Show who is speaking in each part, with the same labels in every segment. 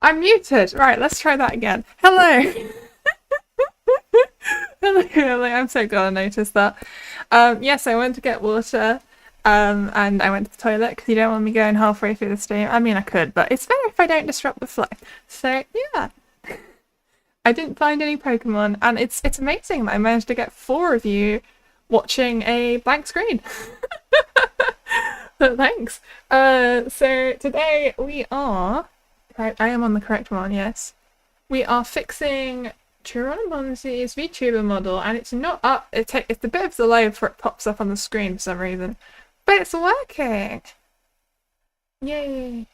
Speaker 1: I'm muted. Right, let's try that again. Hello. Hello. I'm so glad I noticed that. Yes, I went to get water. And I went to the toilet because you don't want me going halfway through the stream. I mean, I could, but it's better if I don't disrupt the flow. So yeah, I didn't find any Pokemon, and it's amazing that I managed to get 4 of you watching a blank screen. But thanks. So today we are. I am on the correct one. Yes, we are fixing Chironomonzi's VTuber model, and it's not up. It's a bit of delay before it pops up on the screen for some reason, but it's working. Yay!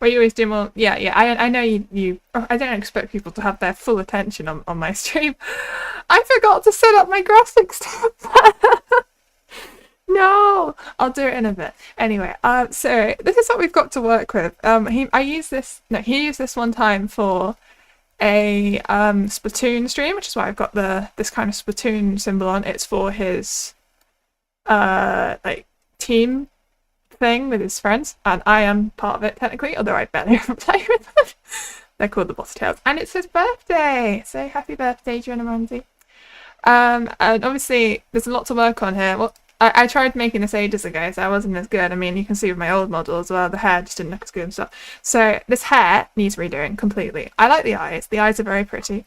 Speaker 1: Well, you always do more. Yeah. I know you. I don't expect people to have their full attention on my stream. I forgot to set up my graphics tab. No, I'll do it in a bit. Anyway, so this is what we've got to work with. He used this one time for a Splatoon stream, which is why I've got this kind of Splatoon symbol on. It's for his like team thing with his friends, and I am part of it technically, although I barely ever play with them. They're called the Boss Tails. And it's his birthday! So happy birthday, Joanna Ramsey. And obviously, there's a lot to work on here. Well, I tried making this ages ago, so I wasn't as good. I mean, you can see with my old model as well, the hair just didn't look as good and stuff. So this hair needs redoing completely. I like the eyes. The eyes are very pretty.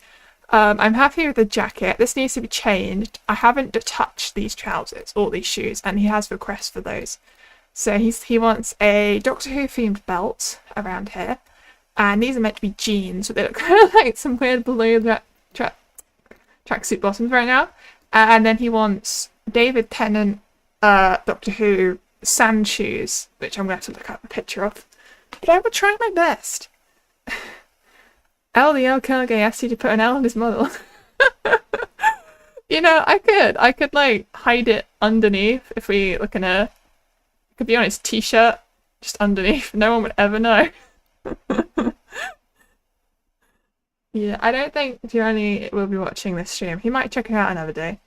Speaker 1: I'm happy with the jacket. This needs to be changed. I haven't touched these trousers or these shoes, and he has requests for those. So he wants a Doctor Who themed belt around here, and these are meant to be jeans, so they look kind of like some weird blue tracksuit bottoms right now. And then he wants David Tennant Doctor Who sand shoes, which I'm going to have to look up a picture of. But I will try my best. LDL Kergay asked you to put an L on his model. You know, I could like hide it underneath if we look in a. It could be on his t-shirt, just underneath. No one would ever know. Yeah, I don't think Gianni will be watching this stream. He might check it out another day.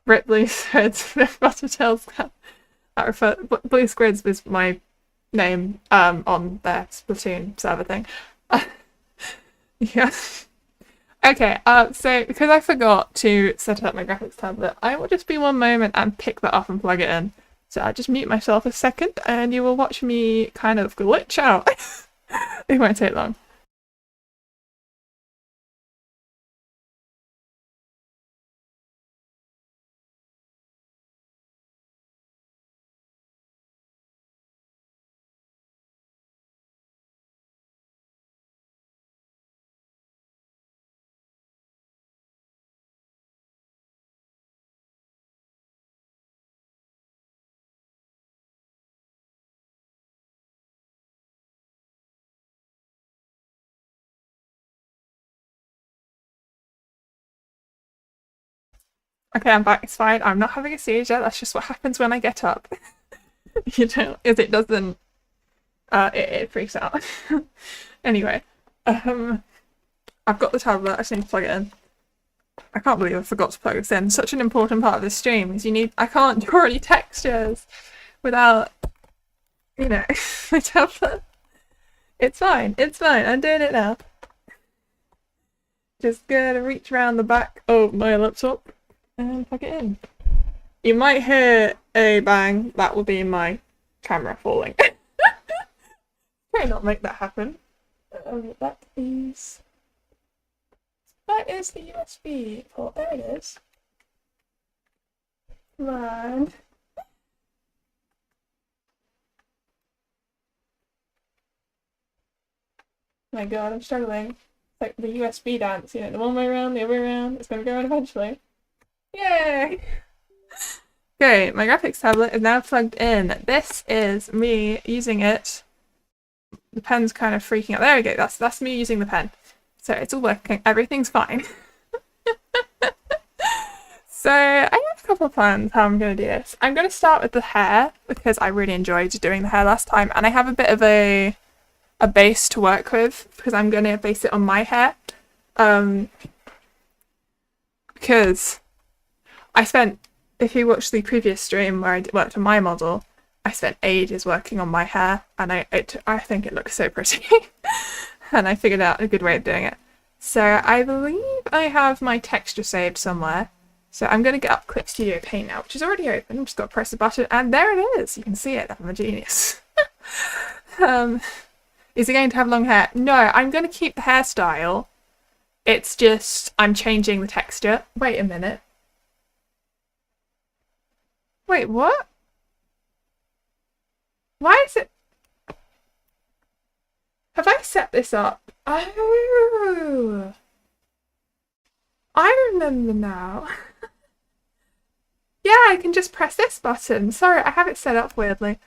Speaker 1: Rip Blue Squids, Buttertails. Blue Squids was my name on their Splatoon server thing. Yeah. Okay, so because I forgot to set up my graphics tablet, I will just be one moment and pick that up and plug it in. So I'll just mute myself a second and you will watch me kind of glitch out. It won't take long. Okay, I'm back. It's fine. I'm not having a seizure. That's just what happens when I get up. You know, is it doesn't. It freaks out. Anyway, I've got the tablet. I just need to plug it in. I can't believe I forgot to plug this in. Such an important part of this stream is I can't draw any textures without, you know, my tablet. It's fine. It's fine. I'm doing it now. Just gonna reach around the back of my laptop and plug it in. You might hear a bang. That will be my camera falling. Try not make that happen. That is the USB port. There it is. Come on. My god, I'm struggling. It's like the USB dance, you know, the one way around, the other way around. It's gonna go around eventually. Yay! Okay, my graphics tablet is now plugged in. This is me using it. The pen's kind of freaking out. There we go. That's me using the pen. So it's all working. Everything's fine. So I have a couple of plans how I'm going to do this. I'm going to start with the hair because I really enjoyed doing the hair last time, and I have a bit of a base to work with because I'm going to base it on my hair. Because I spent, if you watched the previous stream where I worked on my model, I spent ages working on my hair, and I think it looks so pretty. And I figured out a good way of doing it. So I believe I have my texture saved somewhere. So I'm going to get up Clip Studio Paint now, which is already open. I'm just got to press the button, and there it is. You can see it. I'm a genius. Is he going to have long hair? No, I'm going to keep the hairstyle. It's just I'm changing the texture. Wait a minute. Wait, what? Why is it... Have I set this up? Oh! I remember now. Yeah, I can just press this button. Sorry, I have it set up weirdly.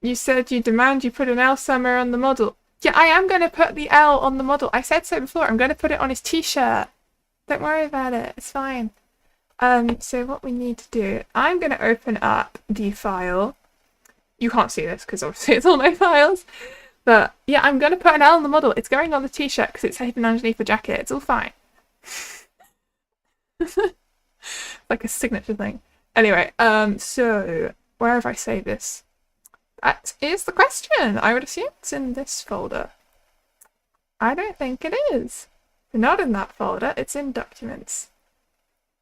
Speaker 1: You said you demand you put an L somewhere on the model. Yeah, I am going to put the L on the model. I said so before. I'm going to put it on his t-shirt. Don't worry about it. It's fine. So what we need to do, I'm going to open up the file. You can't see this because obviously it's all my files. But yeah, I'm going to put an L on the model. It's going on the t-shirt because it's hidden underneath the jacket. It's all fine. Like a signature thing. Anyway, so where have I saved this? That is the question. I would assume it's in this folder. I don't think it is. It's not in that folder. It's in documents.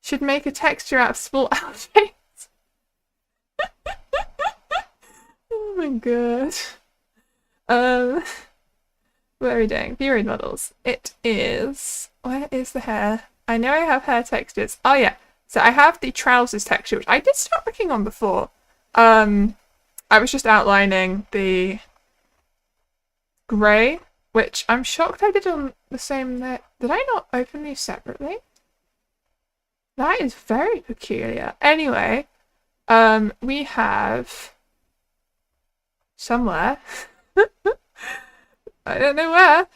Speaker 1: Should make a texture out of small outfits. Oh my god. What are we doing? Vroid models. It is... Where is the hair? I know I have hair textures. Oh yeah. So I have the trousers texture, which I did start working on before. I was just outlining the grey, which I'm shocked I did on the same there. Did I not open these separately? That is very peculiar. Anyway, we have somewhere. I don't know where.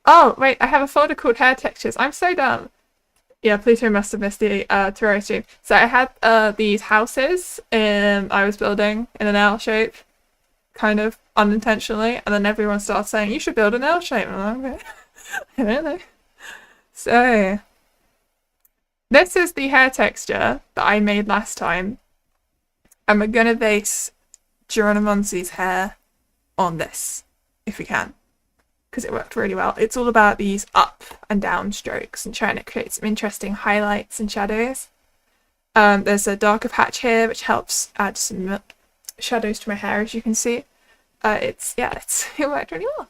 Speaker 1: Oh, wait, I have a folder called hair textures. I'm so dumb. Yeah, Pluto must have missed the Terraria stream. So I had these houses I was building in an L shape, kind of unintentionally, and then everyone started saying, you should build an L shape. And I'm like, I don't know. So, this is the hair texture that I made last time. And we're going to base Geronimo's hair on this, if we can. Because it worked really well. It's all about these up and down strokes and trying to create some interesting highlights and shadows. There's a darker patch here which helps add some shadows to my hair, as you can see. It worked really well.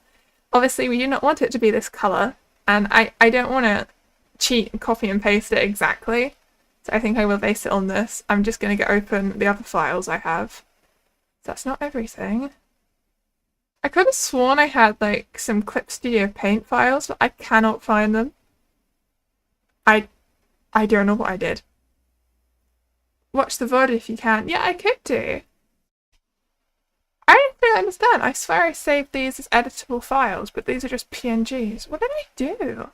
Speaker 1: Obviously we do not want it to be this colour, and I don't want to cheat and copy and paste it exactly. So I think I will base it on this. I'm just going to go open the other files I have. That's not everything. I could have sworn I had like some Clip Studio Paint files, but I cannot find them. I don't know what I did. Watch the VOD if you can. Yeah, I could do. I don't really understand. I swear I saved these as editable files, but these are just PNGs. What did I do?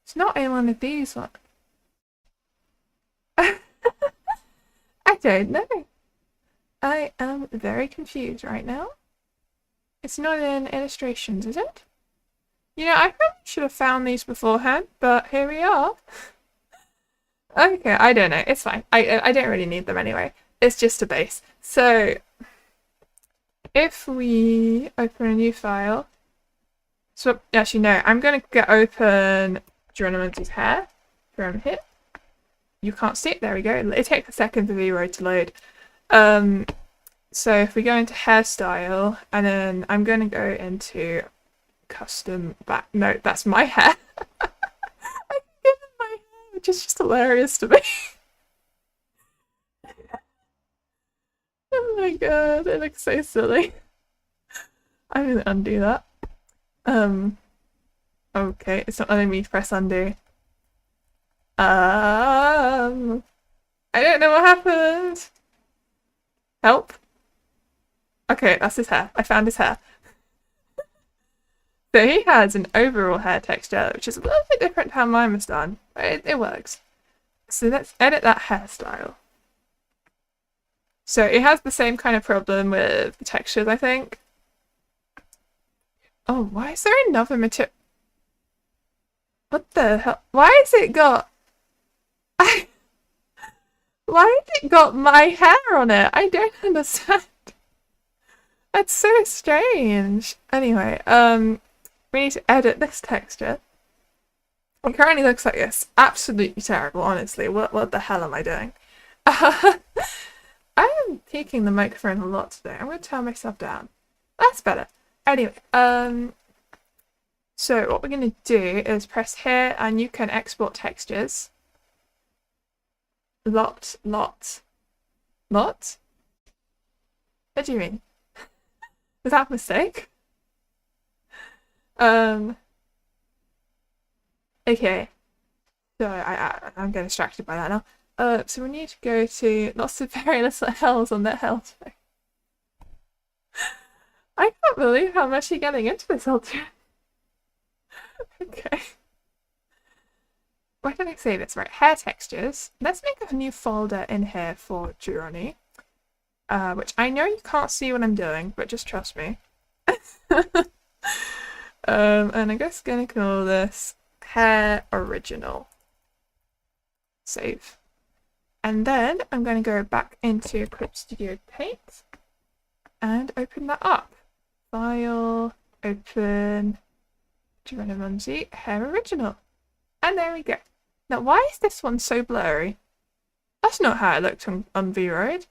Speaker 1: It's not in one of these ones. I don't know. I am very confused right now. It's not in illustrations, is it? You know, I probably should have found these beforehand, but here we are. Okay, I don't know. It's fine. I don't really need them anyway. It's just a base. So, if we open a new file... So, actually, no. I'm going to get open Geronimo's hair from here. You can't see it. There we go. It takes a second for VRoid to load. So if we go into hairstyle, and then I'm going to go into custom back. No, that's my hair. I can give it my hair, which is just hilarious to me. Oh my god, it looks so silly. I'm going to undo that. Okay, it's not letting me press undo. I don't know what happened. Help. Okay, that's his hair. I found his hair. So he has an overall hair texture, which is a little bit different to how mine was done, but it works. So let's edit that hairstyle. So it has the same kind of problem with the textures, I think. Oh, why is there another material? What the hell? Why has it got... Why has it got my hair on it? I don't understand. That's so strange. Anyway, we need to edit this texture. It currently looks like this. Absolutely terrible, honestly. What the hell am I doing? I am taking the microphone a lot today. I'm going to turn myself down. That's better. Anyway, so what we're going to do is press here and you can export textures. Lot? What do you mean? Was that a mistake? Okay. So I'm getting distracted by that now. So we need to go to lots of very little L's on that L. I can't believe how much you're getting into this ultra. Okay. Why did I say this? Right, hair textures. Let's make a new folder in here for Geronimo. Which I know you can't see what I'm doing, but just trust me. And I'm just gonna call this hair original. Save. And then I'm gonna go back into Clip Studio Paint. and open that up. File, open, Geronimo's Hair Original. And there we go. Now, why is this one so blurry? That's not how it looked on vroid.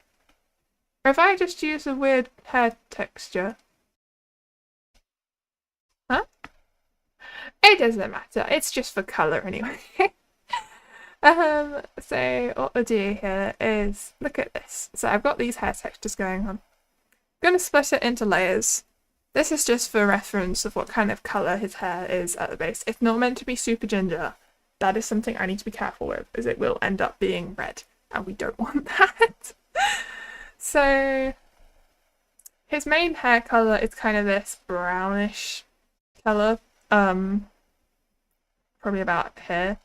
Speaker 1: Or if I just use a weird hair texture. Huh? It doesn't matter. It's just for colour anyway. So what we'll do here is look at this. So I've got these hair textures going on. I'm going to split it into layers. This is just for reference of what kind of colour his hair is at the base. It's not meant to be super ginger. That is something I need to be careful with, as it will end up being red, and we don't want that. So his main hair colour is kind of this brownish colour, probably about here.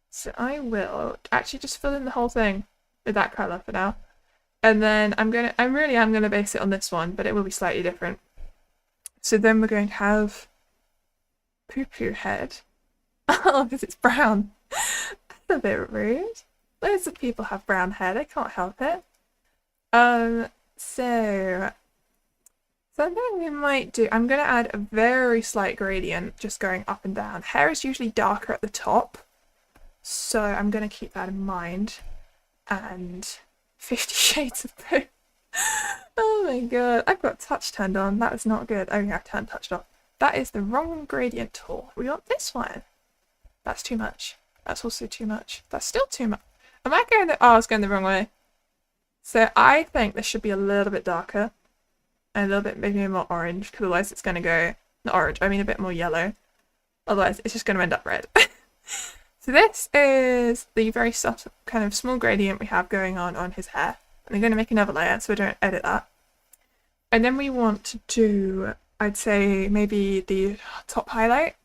Speaker 1: So I will actually just fill in the whole thing with that colour for now. And then I really am gonna base it on this one, but it will be slightly different. So then we're going to have poo-poo head. Oh, because it's brown. That's a bit rude. Loads of people have brown hair, they can't help it. So something we might do, I'm going to add a very slight gradient just going up and down. Hair is usually darker at the top, so I'm going to keep that in mind. And 50 shades of poo. Oh my god, I've got touch turned on. That was not good. Oh yeah, I've turned touch off. That is the wrong gradient tool. We want this one. That's too much. That's also too much. That's still too much. Am I going the... Oh, I was going the wrong way. So I think this should be a little bit darker. And a little bit maybe more orange, because otherwise it's going to go... Not orange, I mean a bit more yellow. Otherwise it's just going to end up red. So this is the very soft kind of small gradient we have going on his hair. And I'm going to make another layer so we don't edit that. And then we want to do, I'd say, maybe the top highlight,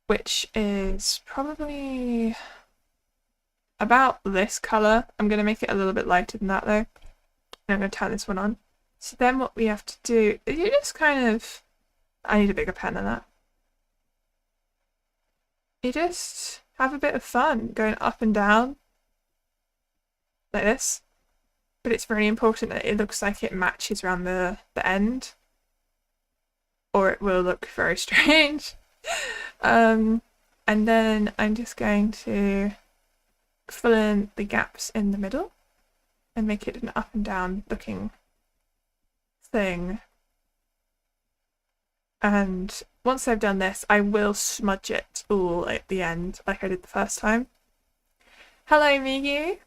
Speaker 1: which is probably about this colour. I'm going to make it a little bit lighter than that though. And I'm going to turn this one on. So then what we have to do is you just kind of... I need a bigger pen than that. You just have a bit of fun going up and down like this. But it's very important that it looks like it matches around the end, or it will look very strange. And then I'm just going to fill in the gaps in the middle and make it an up and down looking thing. And once I've done this, I will smudge it all at the end like I did the first time. Hello, Miyu!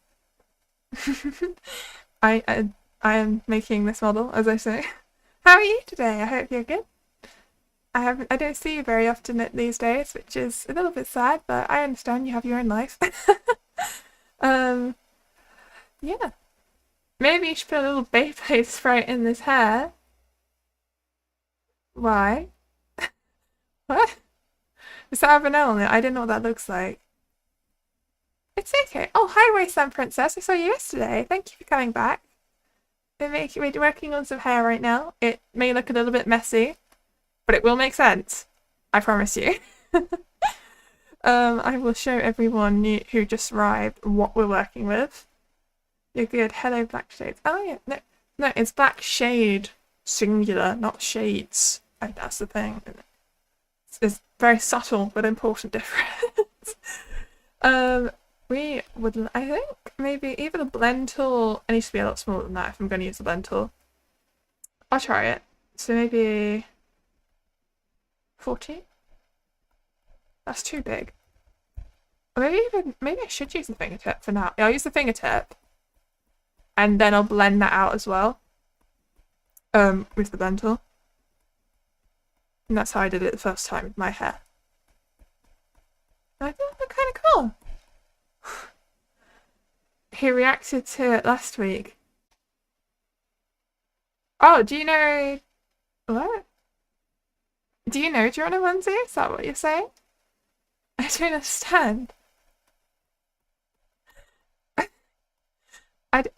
Speaker 1: I am making this model, as I say. How are you today? I hope you're good. I don't see you very often these days, which is a little bit sad, but I understand you have your own life. Yeah. Maybe you should put a little Beyblade sprite in this hair. Why? What? Does that have an L on it? I don't know what that looks like. It's okay. Oh, hi, Wasteland Princess. I saw you yesterday. Thank you for coming back. We're working on some hair right now. It may look a little bit messy, but it will make sense. I promise you. I will show everyone who just arrived what we're working with. You're good. Hello, Black Shades. Oh, yeah. No, it's Black Shade, singular, not shades. Oh, that's the thing. It's very subtle but important difference. We would, I think, maybe either the blend tool. It needs to be a lot smaller than that if I'm going to use the blend tool. I'll try it. So maybe 40? That's too big. Or maybe I should use the fingertip for now. Yeah, I'll use the fingertip. And then I'll blend that out as well. With the blend tool. And that's how I did it the first time with my hair. And I thought it looked kind of cool. He reacted to it last week. Oh, do you know... What? Do you know Geronimo's? Is that what you're saying? I don't understand.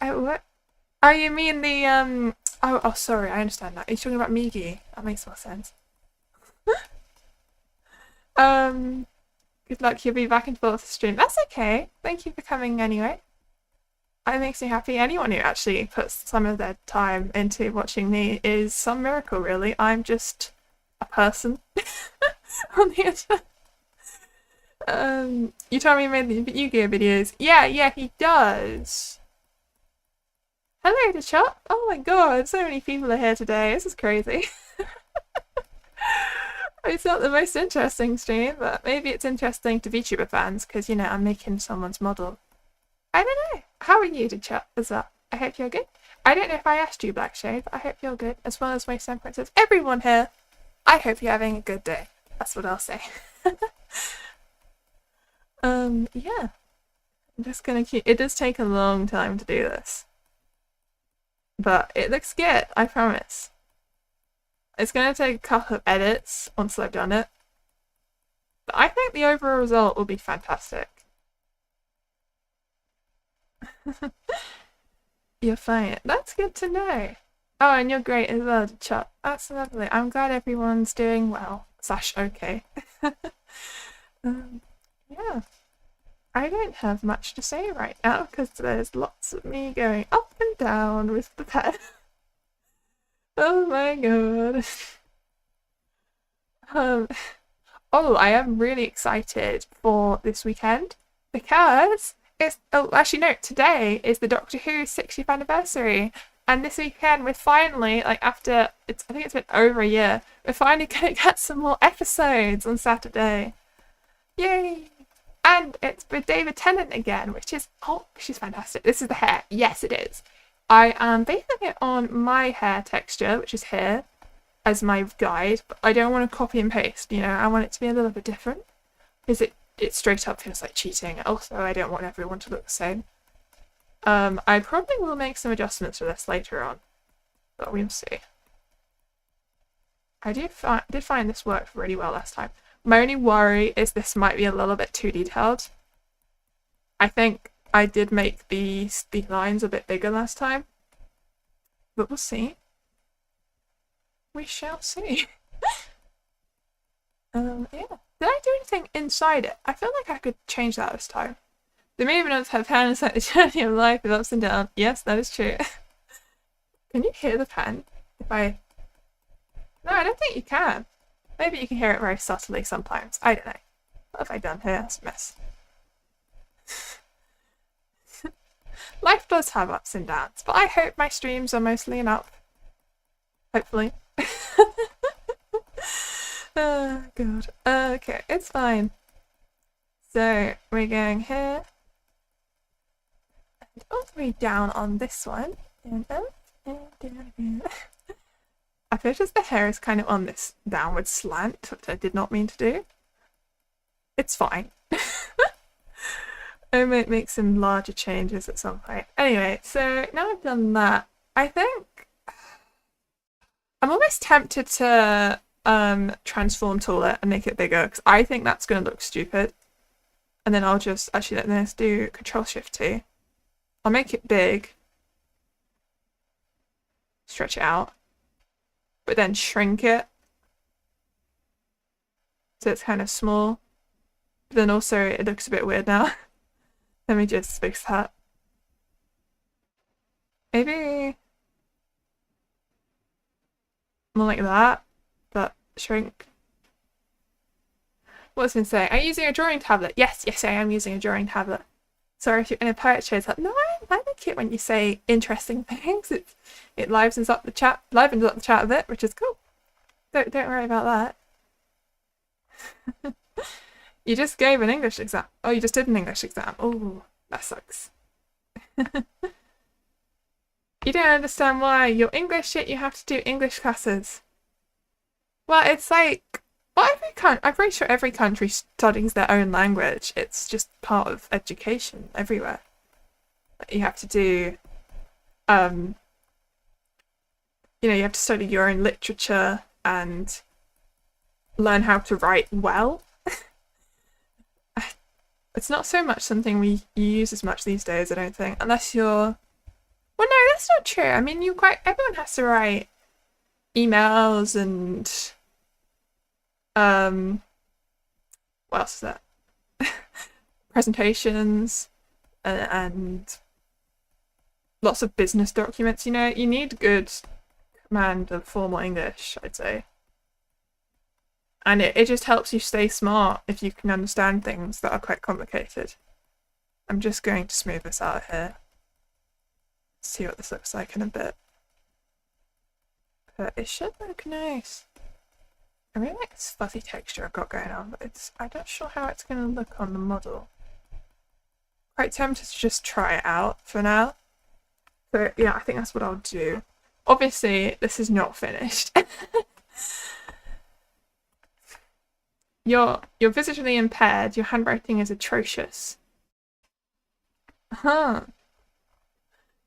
Speaker 1: What? Oh, you mean the, Oh, sorry, I understand that. Are you talking about Migi? That makes more sense. Good luck, you'll be back and forth stream. That's okay. Thank you for coming anyway. It makes me happy. Anyone who actually puts some of their time into watching me is some miracle, really. I'm just a person on the internet. You told me he made the Yu-Gi-Oh videos. Yeah, he does. Hello to chat. Oh my god, so many people are here today. This is crazy. It's not the most interesting stream, but maybe it's interesting to VTuber fans because, you know, I'm making someone's model. I don't know. How are you to chat as well? I hope you're good. I don't know if I asked you, Blackshade, but I hope you're good, as well as my Sun Princess. Everyone here, I hope you're having a good day. That's what I'll say. Yeah. I'm just gonna keep... It does take a long time to do this. But it looks good, I promise. It's gonna take a couple of edits once I've done it. But I think the overall result will be fantastic. You're fine. That's good to know. Oh, and you're great as well to chat. That's lovely. I'm glad everyone's doing well. / okay. Yeah. I don't have much to say right now because there's lots of me going up and down with the pen. Oh my god. Oh, I am really excited for this weekend because it's... Oh, actually no, today is the Doctor Who 60th anniversary. And this weekend we're finally, like after, I think it's been over a year, we're finally gonna get some more episodes on Saturday. Yay! And it's with David Tennant again, which is, oh, she's fantastic. This is the hair. Yes, it is. I am basing it on my hair texture, which is here, as my guide, but I don't want to copy and paste, you know, I want it to be a little bit different, because it straight up feels like cheating. Also, I don't want everyone to look the same. I probably will make some adjustments for this later on, but we'll see. I did find this worked really well last time. My only worry is this might be a little bit too detailed. I think I did make the lines a bit bigger last time, but we'll see. We shall see. Yeah. Did I do anything inside it? I feel like I could change that this time. The movements have hands like the journey of life with ups and downs. Yes, that is true. Can you hear the pen? If I... No, I don't think you can. Maybe you can hear it very subtly sometimes. I don't know. What have I done here? That's a mess. Life does have ups and downs, but I hope my streams are mostly an up. Hopefully. Oh, God. Okay, it's fine. So, we're going here. And all the way down on this one. And up and down again. I've noticed the hair is kind of on this downward slant, which I did not mean to do. It's fine. I might make some larger changes at some point. Anyway, so now I've done that, I think I'm almost tempted to transform tool it and make it bigger because I think that's going to look stupid. And then I'll just actually let's do Control-Shift-T. I'll make it big, stretch it out, but then shrink it so it's kind of small. But then also it looks a bit weird now. Let me just fix that. Maybe more like that, but shrink. What was I going to say? Are you using a drawing tablet? Yes, I am using a drawing tablet. Sorry if you're in a pirate show. No, I like it when you say interesting things. It livens up the chat a bit, which is cool. Don't worry about that. You just gave an English exam. Oh, you just did an English exam. Oh, that sucks. You don't understand why. You're English, yet you have to do English classes. Well, it's like, well, I'm pretty sure every country studies their own language. It's just part of education everywhere. You have to do, you know, you have to study your own literature and learn how to write well. It's not so much something you use as much these days, I don't think, unless you're... Well, no, that's not true. I mean, everyone has to write emails and what else is that? Presentations and lots of business documents, you know, you need good command of formal English, I'd say. And it just helps you stay smart if you can understand things that are quite complicated. I'm just going to smooth this out here. See what this looks like in a bit. But it should look nice. I really like this fuzzy texture I've got going on, but I'm not sure how it's going to look on the model. Quite tempted to just try it out for now. So yeah, I think that's what I'll do. Obviously, this is not finished. You're visually impaired. Your handwriting is atrocious. Huh.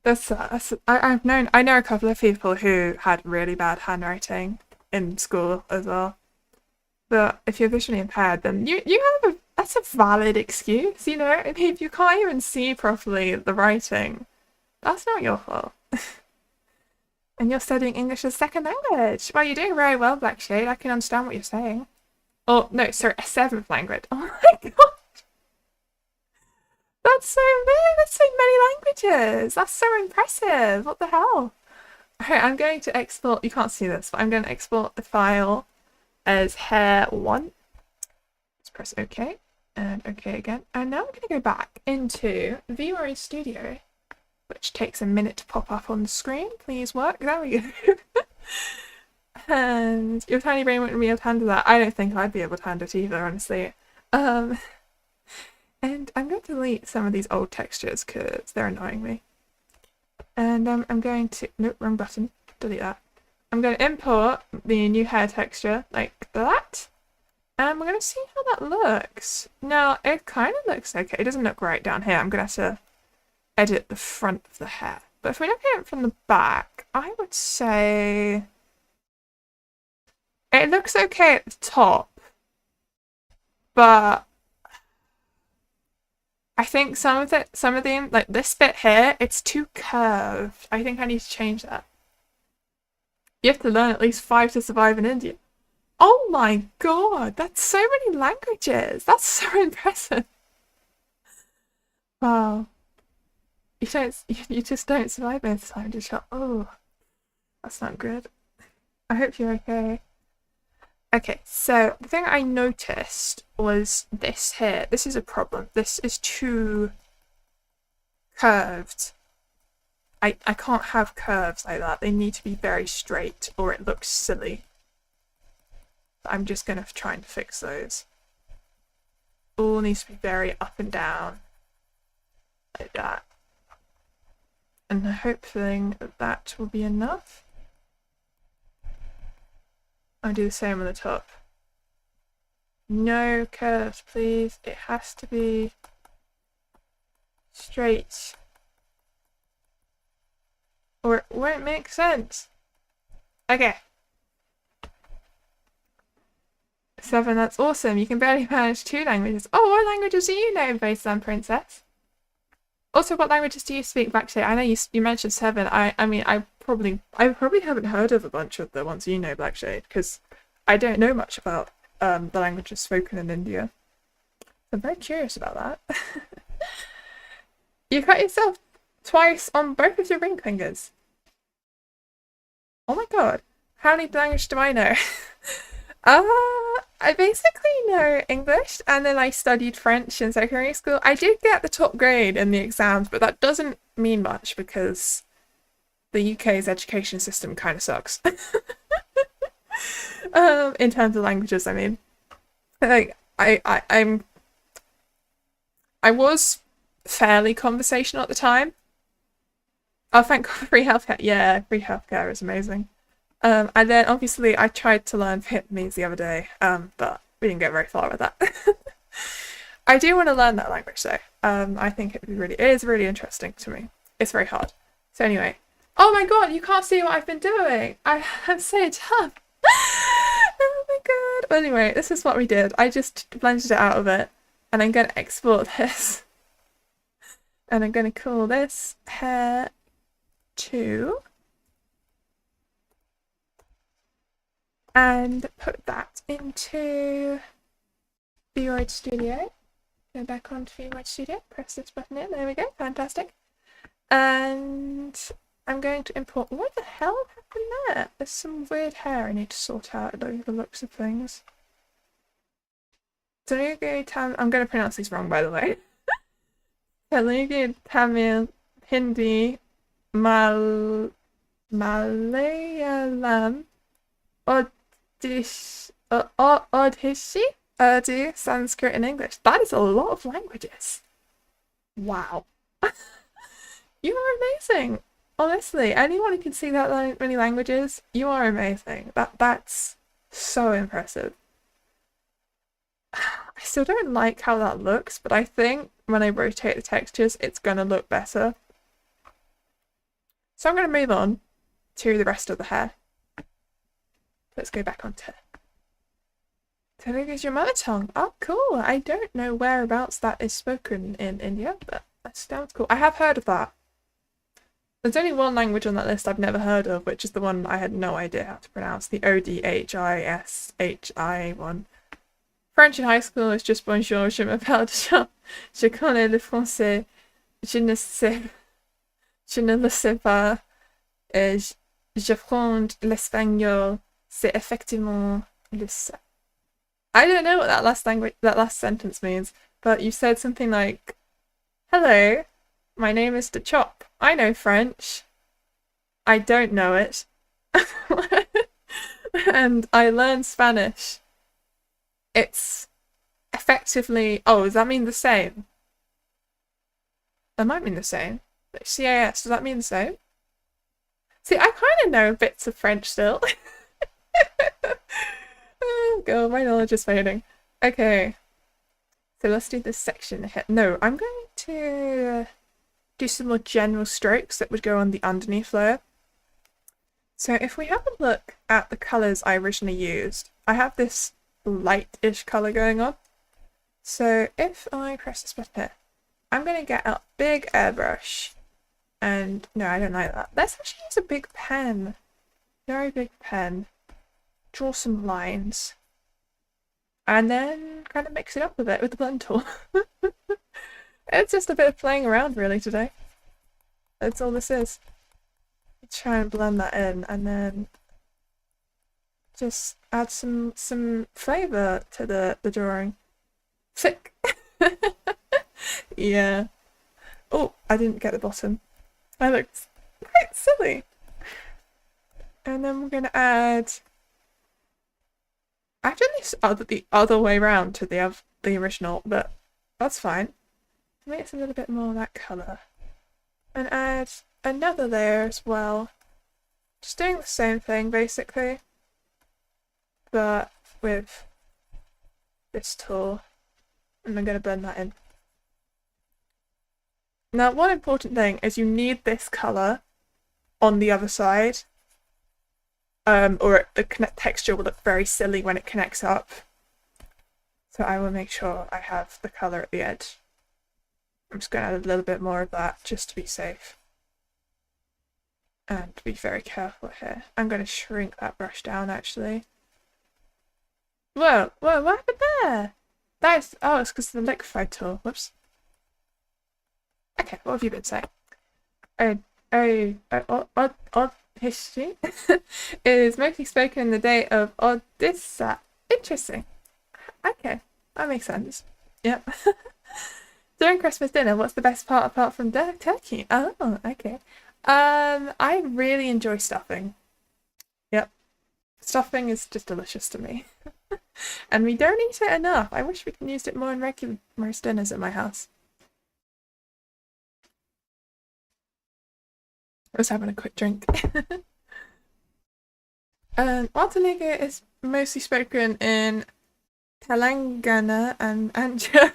Speaker 1: I know a couple of people who had really bad handwriting in school as well. But if you're visually impaired, then that's a valid excuse, you know? I mean, if you can't even see properly the writing, that's not your fault. And you're studying English as a second language. Well, you're doing very well, Blackshade. I can understand what you're saying. Oh, no, sorry, a seventh language. Oh my god! That's so big! That's so many languages! That's so impressive! What the hell? Okay, I'm going to export, you can't see this, but I'm going to export the file as hair1. Let's press OK, and OK again. And now I'm going to go back into VTuber Studio, which takes a minute to pop up on the screen. Please work. There we go. And your tiny brain wouldn't be able to handle that. I don't think I'd be able to handle it either, honestly. And I'm going to delete some of these old textures because they're annoying me. And I'm going to... Nope, wrong button. Delete that. I'm going to import the new hair texture like that. And we're going to see how that looks. Now, it kind of looks okay. It doesn't look right down here. I'm going to have to edit the front of the hair. But if we look at it from the back, I would say... It looks okay at the top. But... I think some of them, like this bit here, it's too curved. I think I need to change that. You have to learn at least 5 to survive in India. Oh my god, that's so many languages. That's so impressive. Wow. You just don't survive most of the time, just like, oh, that's not good. I hope you're okay. Okay, so the thing I noticed was this here. This is a problem. This is too curved. I can't have curves like that. They need to be very straight or it looks silly. I'm just going to try and fix those. All needs to be very up and down. Like that. And hopefully that will be enough. I'll do the same on the top. No curves, please. It has to be straight. Or it won't make sense. Okay. 7, that's awesome. You can barely manage 2 languages. Oh, what languages do you know, Baseline Princess? Also, what languages do you speak back to? I know you mentioned 7. I mean, I probably haven't heard of a bunch of the ones you know, Blackshade, because I don't know much about the languages spoken in India. I'm very curious about that. You cut yourself twice on both of your ring fingers. Oh my god. How many languages do I know? I basically know English, and then I studied French in secondary school. I did get the top grade in the exams, but that doesn't mean much because the UK's education system kind of sucks. In terms of languages, I mean. Like, I was fairly conversational at the time. Oh, thank God for free healthcare. Yeah, free healthcare is amazing. And then obviously I tried to learn Vietnamese the other day, but we didn't get very far with that. I do want to learn that language though. I think it is really interesting to me. It's very hard. So anyway. Oh my god, you can't see what I've been doing. I'm so dumb. Oh my god. But anyway, this is what we did. I just blended it out of it, and I'm going to export this. And I'm going to call this hair 2. And put that into VTuber Studio. Go back onto VTuber Studio, press this button in, there we go, fantastic. And I'm going to import. What the hell happened there? There's some weird hair I need to sort out over the looks of things. Telugu, I'm going to pronounce these wrong, by the way. Telugu, Tamil, Hindi, Malayalam, Odhishi, Urdu, Sanskrit, and English. That is a lot of languages. Wow. You are amazing. Honestly, anyone who can see that many languages, you are amazing. That's so impressive. I still don't like how that looks, but I think when I rotate the textures, it's gonna look better. So I'm gonna move on to the rest of the hair. Let's go back on to Telugu is your mother tongue. Oh, cool. I don't know whereabouts that is spoken in India, but that sounds cool. I have heard of that. There's only one language on that list I've never heard of, which is the one I had no idea how to pronounce, the Odhishi one. French in high school is just bonjour, je m'appelle Jean, je connais le français, je ne le sais pas, j'apprends l'espagnol, c'est effectivement le ça. I don't know what that last sentence means, but you said something like, hello, my name is the Chop. I know French. I don't know it. And I learned Spanish. It's effectively... Oh, does that mean the same? That might mean the same. CAS, does that mean the same? See, I kind of know bits of French still. Oh god, my knowledge is fading. Okay. So let's do this section here. No, I'm going to do some more general strokes that would go on the underneath layer. So if we have a look at the colours I originally used, I have this light-ish colour going on. So if I press this button here, I'm going to get a big airbrush. And no, I don't like that. Let's actually use a big pen. Very big pen. Draw some lines. And then kind of mix it up a bit with the blend tool. It's just a bit of playing around really today. That's all this is. Try and blend that in and then just add some flavour to the drawing. Sick! Yeah. Oh, I didn't get the bottom. I looked quite silly. And then we're going to add... I've done this the other way around to the original, but that's fine. Make it a little bit more of that colour. And add another layer as well. Just doing the same thing basically, but with this tool. And I'm going to blend that in. Now, one important thing is you need this colour on the other side, or the texture will look very silly when it connects up. So I will make sure I have the colour at the edge. I'm just going to add a little bit more of that just to be safe. And be very careful here. I'm going to shrink that brush down actually. Whoa, what happened there? That's, oh, it's because of the liquify tool. Whoops. Okay, what have you been saying? History is mostly spoken in the day of Odessa. Interesting. Okay, that makes sense. Yep. During Christmas dinner, what's the best part apart from turkey? Oh, okay. I really enjoy stuffing. Yep. Stuffing is just delicious to me. And we don't eat it enough. I wish we could use it more in regular roast dinners at my house. I was having a quick drink. Telugu is mostly spoken in Telangana and Andhra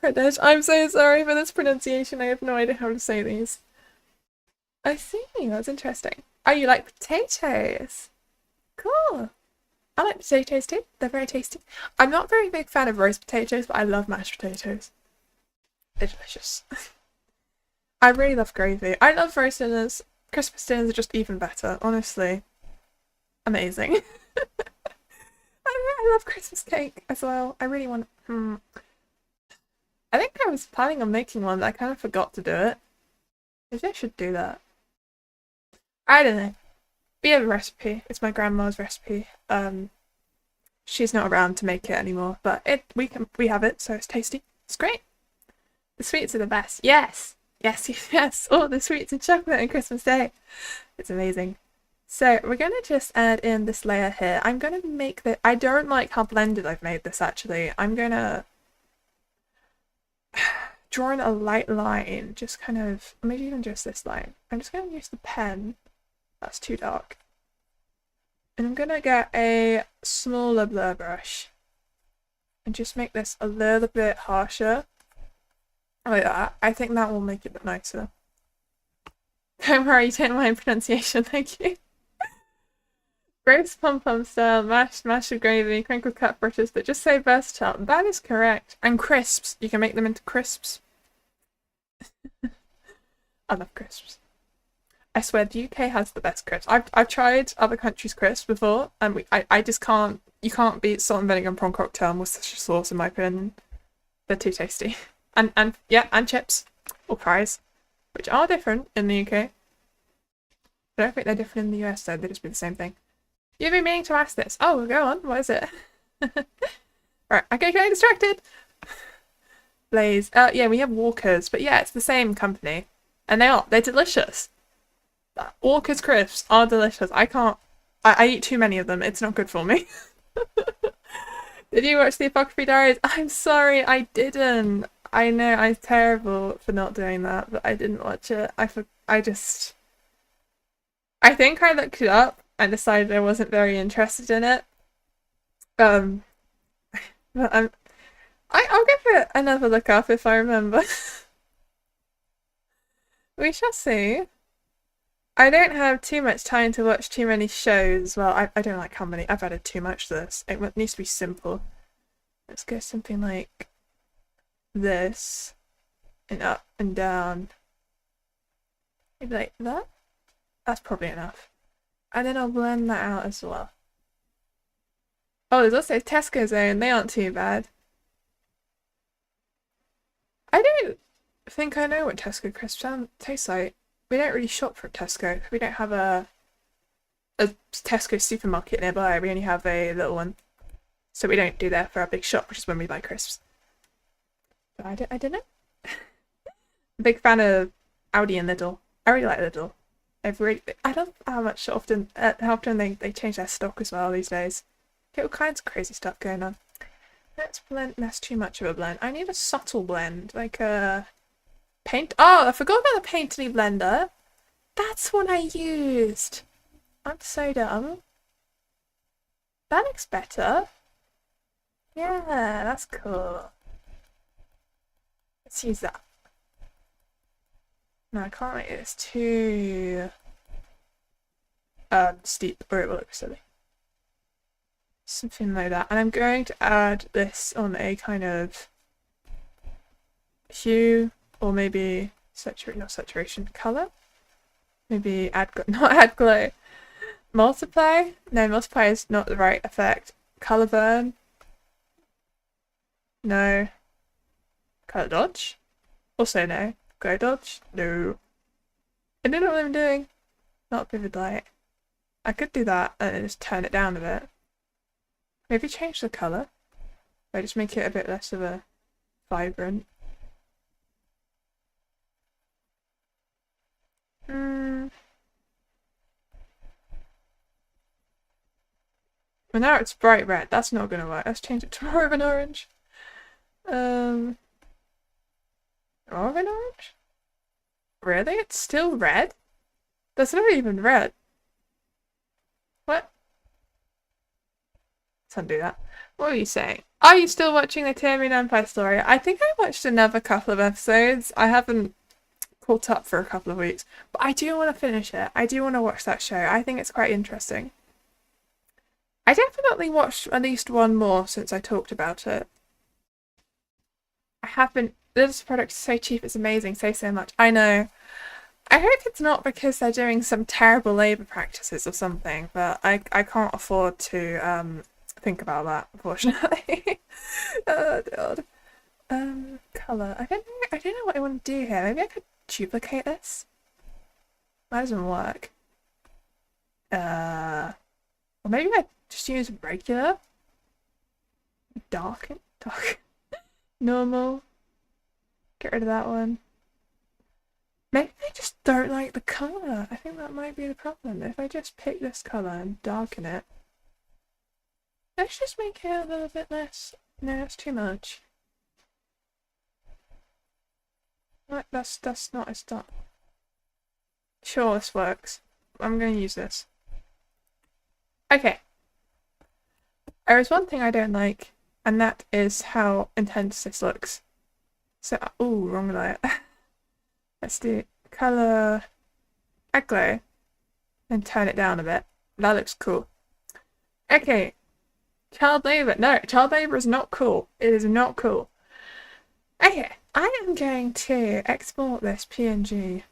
Speaker 1: Pradesh. I'm so sorry for this pronunciation. I have no idea how to say these. I see, that's interesting. Oh, you like potatoes? Cool. I like potatoes too. They're very tasty. I'm not a very big fan of roast potatoes, but I love mashed potatoes. They're delicious. I really love gravy. I love roast dinners. Christmas dinners are just even better, honestly. Amazing. I love Christmas cake as well. I really want... I think I was planning on making one, but I kind of forgot to do it. Maybe I should do that. I don't know. We have a recipe. It's my grandma's recipe. She's not around to make it anymore, but we have it, so it's tasty. It's great. The sweets are the best. Yes, yes, yes. Oh, the sweets and chocolate on Christmas Day. It's amazing. So we're gonna just add in this layer here. I'm gonna make the. I don't like how blended I've made this actually. I'm gonna draw in a light line, just kind of, maybe even just this line. I'm just gonna use the pen. That's too dark. And I'm gonna get a smaller blur brush and just make this a little bit harsher. Like that. I think that will make it look nicer. Don't worry, you don't mind pronunciation, thank you. Roast pom-pom style, mashed with gravy, crinkled cut fritters that just say versatile. That is correct. And crisps. You can make them into crisps. I love crisps. I swear the UK has the best crisps. I've tried other countries' crisps before, and I just can't. You can't beat salt and vinegar and prawn cocktail and Worcestershire sauce in my opinion. They're too tasty. And yeah, and chips or fries, which are different in the UK. I don't think they're different in the US though. They just be the same thing. You've been meaning to ask this. Oh, go on. What is it? Right. Okay, getting distracted. Blaze. Yeah, we have Walkers, but yeah, it's the same company, and they're delicious. Walker's crisps are delicious. I eat too many of them. It's not good for me. Did you watch the Apocryphy Diaries? I'm sorry, I didn't. I know I'm terrible for not doing that, but I didn't watch it. I think I looked it up and decided I wasn't very interested in it. But I'll give it another look up if I remember. We shall see. I don't have too much time to watch too many shows. Well, I don't like how many. I've added too much to this. It needs to be simple. Let's go something like this. And up and down. Maybe like that? That's probably enough. And then I'll blend that out as well. Oh, there's also Tesco Zone. They aren't too bad. I don't think I know what Tesco crisps taste like. We don't really shop for Tesco. We don't have a Tesco supermarket nearby. We only have a little one. So we don't do that for our big shop, which is when we buy crisps. But I don't know. Big fan of Aldi and Lidl. I really like Lidl. I love how often they change their stock as well these days. Get all kinds of crazy stuff going on. Let's blend. That's too much of a blend. I need a subtle blend, like a paint. Oh, I forgot about the Painterly blender. That's what I used. I'm so dumb. That looks better. Yeah, that's cool. Let's use that. No, I can't make this too steep or it will look silly. Something like that. And I'm going to add this on a kind of hue or maybe saturation color. Maybe not add glow. Multiply? No, multiply is not the right effect. Color burn? No. Color dodge? Also no. Glow dodge? No. I don't know what I'm doing. Not vivid light. I could do that and then just turn it down a bit. Maybe change the color. Or just make it a bit less of a vibrant. Well, now it's bright red. That's not gonna work. Let's change it to more of an orange. More of an orange? Really? It's still red? That's not even red. What? Let's undo that. What were you saying? Are you still watching the Tyrion Empire story? I think I watched another couple of episodes. I haven't caught up for a couple of weeks. But I do want to finish it. I do want to watch that show. I think it's quite interesting. I definitely watched at least one more since I talked about it. I have been. This product is so cheap, it's amazing. Say so much. I know. I hope it's not because they're doing some terrible labour practices or something, but I can't afford to think about that, unfortunately. Oh god. Colour. I don't know what I want to do here. Maybe I could duplicate this. That doesn't work. Or maybe I just use regular. Dark. Normal. Get rid of that one. Maybe I just don't like the colour. I think that might be the problem. If I just pick this colour and darken it. Let's just make it a little bit less. No, that's too much. Right, that's not as dark. Sure, this works. I'm going to use this. Okay. There is one thing I don't like, and that is how intense this looks. So, ooh, wrong layer. Let's do colour, add glow, and turn it down a bit. That looks cool. Okay. Child labour. No, child labour is not cool. It is not cool. Okay, I am going to export this PNG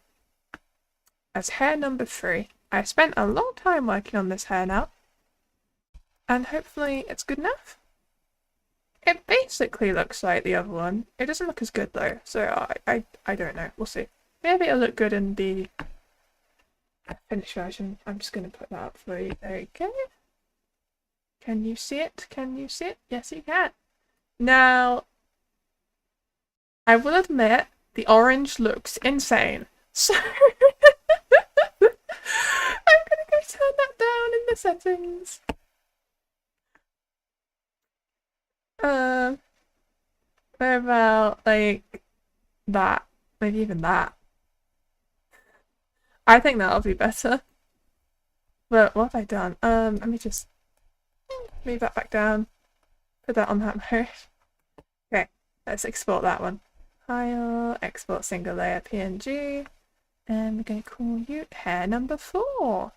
Speaker 1: as hair number 3. I spent a long time working on this hair now, and hopefully it's good enough. It basically looks like the other one. It doesn't look as good though, so I don't know. We'll see. Maybe it'll look good in the finished version. I'm just going to put that up for you. There you go. Can you see it? Can you see it? Yes, you can. Now, I will admit, the orange looks insane. So, I'm going to go turn that down in the settings. What about, like, that? Maybe even that. I think that'll be better. But what have I done? Let me just move that back down. Put that on that mode. Okay, let's export that one. File, export single layer PNG. And we're going to call you hair number 4.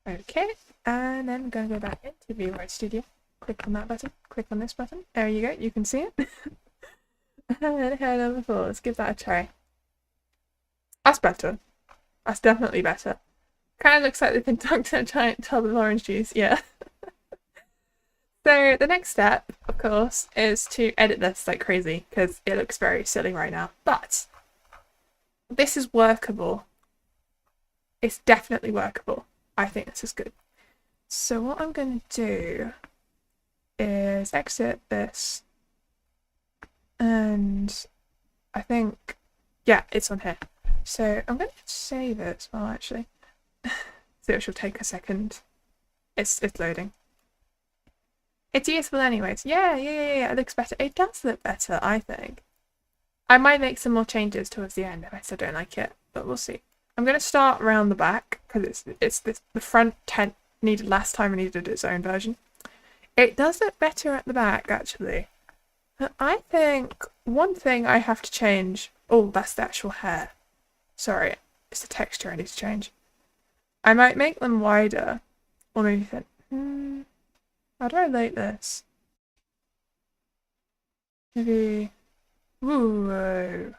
Speaker 1: Okay, and then we're going to go back into VRoid Studio. Click on that button, click on this button. There you go, you can see it. And hair number 4, let's give that a try. That's better. That's definitely better. Kind of looks like they've been dunked in a giant tub of orange juice, yeah. So the next step, of course, is to edit this like crazy, because it looks very silly right now. But this is workable. It's definitely workable. I think this is good. So what I'm going to do is exit this, and I think, yeah, it's on here. So I'm going to save it as well, actually. So it should take a second. It's loading. It's useful anyways. Yeah, it looks better. It does look better, I think. I might make some more changes towards the end if I still don't like it, but we'll see. I'm going to start around the back, because the front tent needed last time and needed its own version. It does look better at the back, actually. But I think one thing I have to change... Oh, that's the actual hair. Sorry, it's the texture I need to change. I might make them wider, or maybe thin. How do I like this? Maybe... Whoa.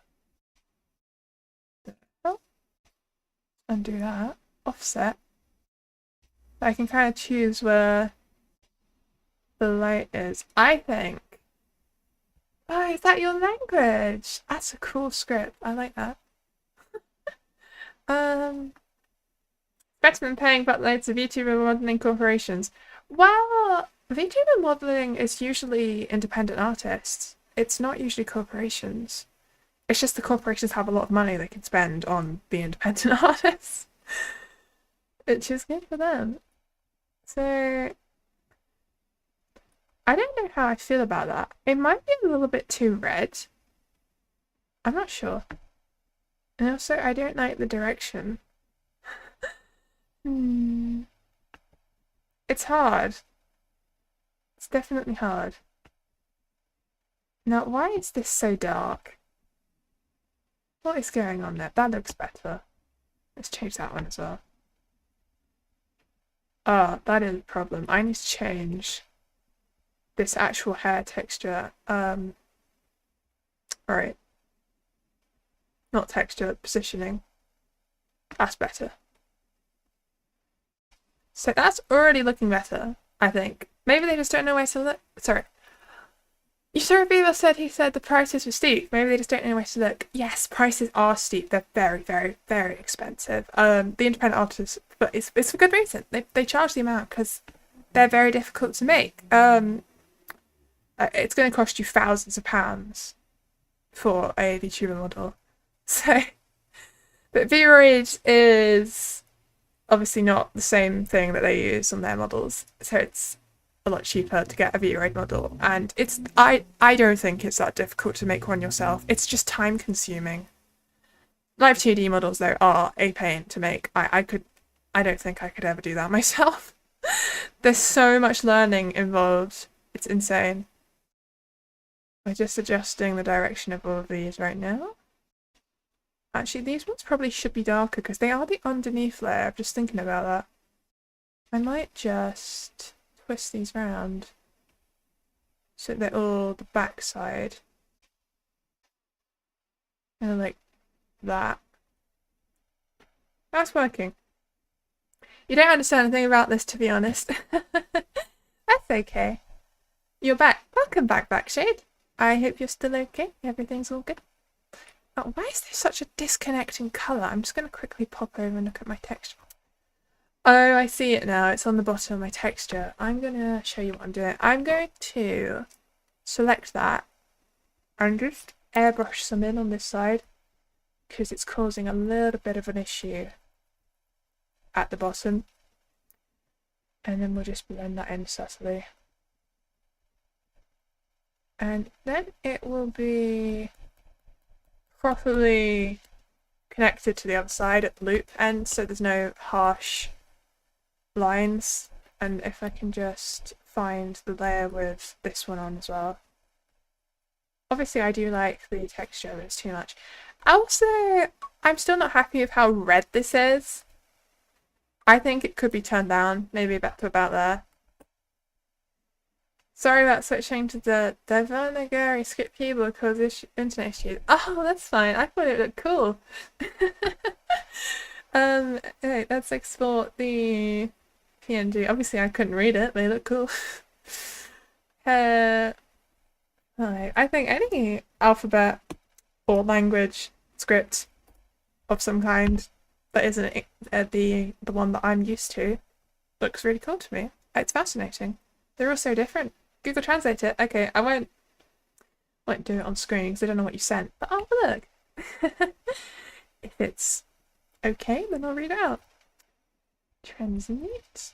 Speaker 1: Undo that. Offset. I can kind of choose where the light is. I think. Oh, is that your language? That's a cool script. I like that. Better than paying buttloads of VTuber modeling corporations. Well, VTuber modeling is usually independent artists. It's not usually corporations. It's just the corporations have a lot of money they can spend on the independent artists. Which is good for them. So, I don't know how I feel about that. It might be a little bit too red. I'm not sure. And also, I don't like the direction. It's hard. It's definitely hard. Now, why is this so dark? What is going on there? That looks better. Let's change that one as well. Oh, that is a problem. I need to change this actual hair texture. Alright. Not texture, positioning. That's better. So that's already looking better, I think. Maybe they just don't know where to look. Sorry. You saw a viewer said he said the prices were steep. Maybe they just don't know where to look. Yes, prices are steep. They're very, very, very expensive. The independent artists, but it's for good reason. They charge the amount because they're very difficult to make. It's going to cost you thousands of pounds for a VTuber model. So, but vroid is obviously not the same thing that they use on their models. So it's a lot cheaper to get a vroid model, and I don't think it's that difficult to make one yourself. It's just time consuming. Live 2D models though are a pain to make. I don't think I could ever do that myself. There's so much learning involved. It's insane. We're just adjusting the direction of all of these right now. Actually, these ones probably should be darker because they are the underneath layer. I'm just thinking about that. I might just twist these round so they're all the back side. And like that. That's working. You don't understand anything about this, to be honest. That's okay. You're back. Welcome back, Backshade. I hope you're still okay. Everything's all good. Oh, why is there such a disconnect in colour? I'm just going to quickly pop over and look at my texture. Oh, I see it now. It's on the bottom of my texture. I'm going to show you what I'm doing. I'm going to select that and just airbrush some in on this side because it's causing a little bit of an issue at the bottom. And then we'll just blend that in subtly. And then it will be properly connected to the other side at the loop end, so there's no harsh lines. And if I can just find the layer with this one on as well. Obviously I do like the texture, but it's too much. Also, I'm still not happy with how red this is. I think it could be turned down, maybe back to about there. Sorry about switching to the Devanagari script keyboard because internet issues. Oh, that's fine. I thought it looked cool. Okay, let's export the PNG. Obviously, I couldn't read it. They look cool. Alright, I think any alphabet or language script of some kind that isn't the one that I'm used to looks really cool to me. It's fascinating. They're all so different. Google Translate it. Okay, I won't do it on screen because I don't know what you sent. But oh, look. If it's okay, then I'll read it out. Transmute.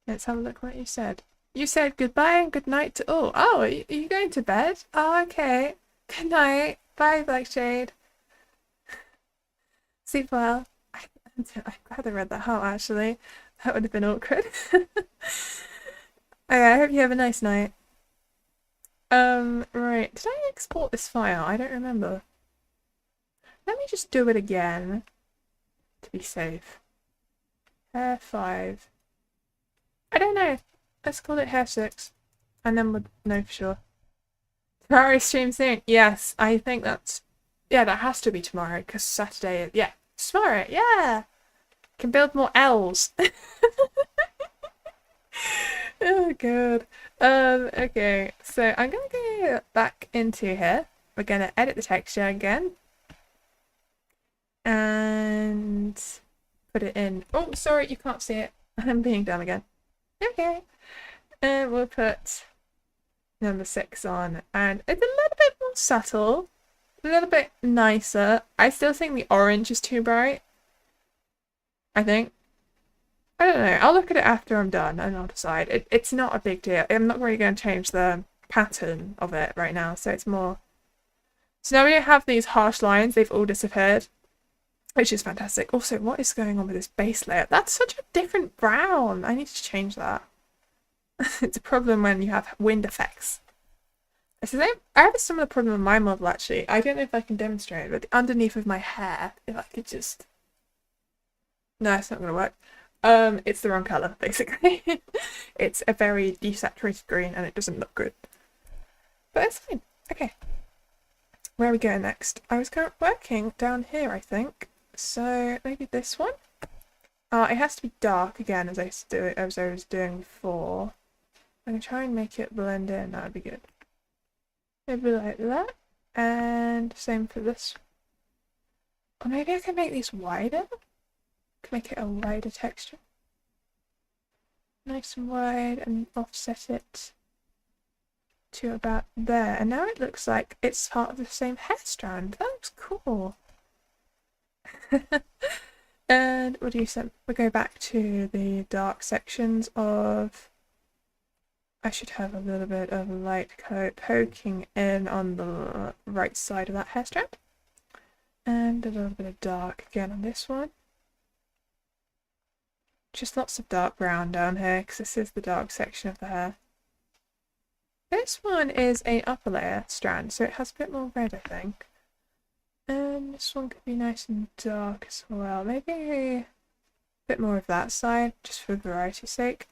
Speaker 1: Let's have a look what you said. You said goodbye and good night to all. Oh, are you going to bed? Oh, okay. Good night. Bye, Blackshade. Sleep well. I'm glad I read that out, actually. That would have been awkward. Okay, I hope you have a nice night. Right. Did I export this file? I don't remember. Let me just do it again to be safe. Hair 5. I don't know. Let's call it hair 6. And then we'll know for sure. Tomorrow stream soon. Yes, I think that's... Yeah, that has to be tomorrow because Saturday... Yeah, tomorrow. Yeah! Can build more L's. Oh god. Okay, so I'm gonna go back into here. We're gonna edit the texture again. And put it in. Oh, sorry, you can't see it. I'm being dumb again. Okay. And we'll put number 6 on. And it's a little bit more subtle. A little bit nicer. I still think the orange is too bright. I think. I don't know. I'll look at it after I'm done and I'll decide. It's not a big deal. I'm not really going to change the pattern of it right now, so it's more... So now we don't have these harsh lines. They've all disappeared, which is fantastic. Also, what is going on with this base layer? That's such a different brown. I need to change that. It's a problem when you have wind effects. I have a similar problem with my model, actually. I don't know if I can demonstrate it, but the underneath of my hair, if I could just... No, it's not going to work. It's the wrong colour, basically. It's a very desaturated green and it doesn't look good. But it's fine. Okay. Where are we going next? I was working down here, I think. So maybe this one? It has to be dark again, as I was doing before. I can try and make it blend in, that would be good. Maybe like that. And same for this. Or maybe I can make these wider? Can make it a wider texture. Nice and wide and offset it to about there. And now it looks like it's part of the same hair strand. That looks cool. And we'll do we'll go back to the dark sections of, I should have a little bit of light coat poking in on the right side of that hair strand. And a little bit of dark again on this one. Just lots of dark brown down here because this is the dark section of the hair. This one is an upper layer strand, so it has a bit more red, I think. And this one could be nice and dark as well. Maybe a bit more of that side, just for variety's sake.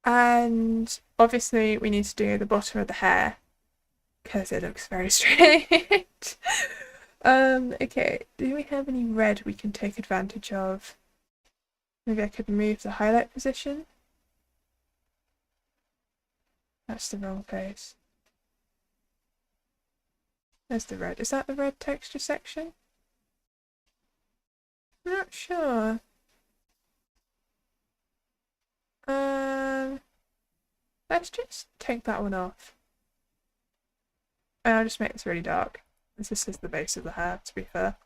Speaker 1: And obviously we need to do the bottom of the hair because it looks very straight. Okay, do we have any red we can take advantage of? Maybe I could move the highlight position. That's the wrong place. There's the red. Is that the red texture section? I'm not sure. Let's just take that one off. And I'll just make this really dark. This is the base of the hair, to be fair.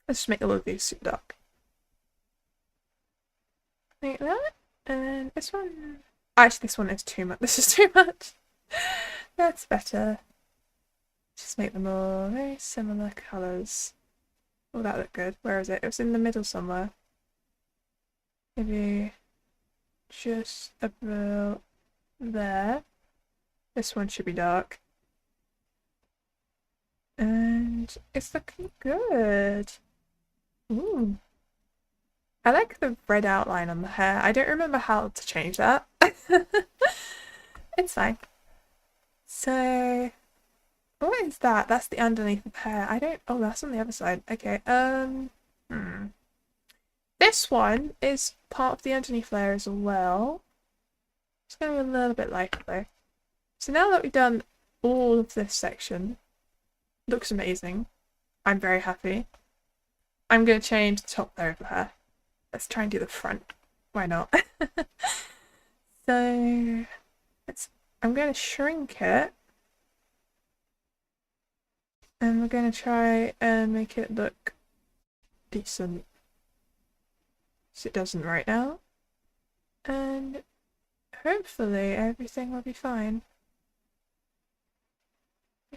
Speaker 1: Let's just make all of these super dark. Like that. And this one... Actually, this one is too much. This is too much. That's better. Just make them all very similar colours. Oh, that looked good. Where is it? It was in the middle somewhere. Maybe just about there. This one should be dark. And it's looking good. Ooh. I like the red outline on the hair. I don't remember how to change that. It's fine. So, what is that? That's the underneath of the hair. I don't... Oh, that's on the other side. Okay, This one is part of the underneath layer as well. It's going to be a little bit lighter though. So now that we've done all of this section, looks amazing. I'm very happy. I'm going to change the top layer of the hair. Let's try and do the front. Why not? So, I'm going to shrink it. And we're going to try and make it look decent. So it doesn't right now. And hopefully everything will be fine.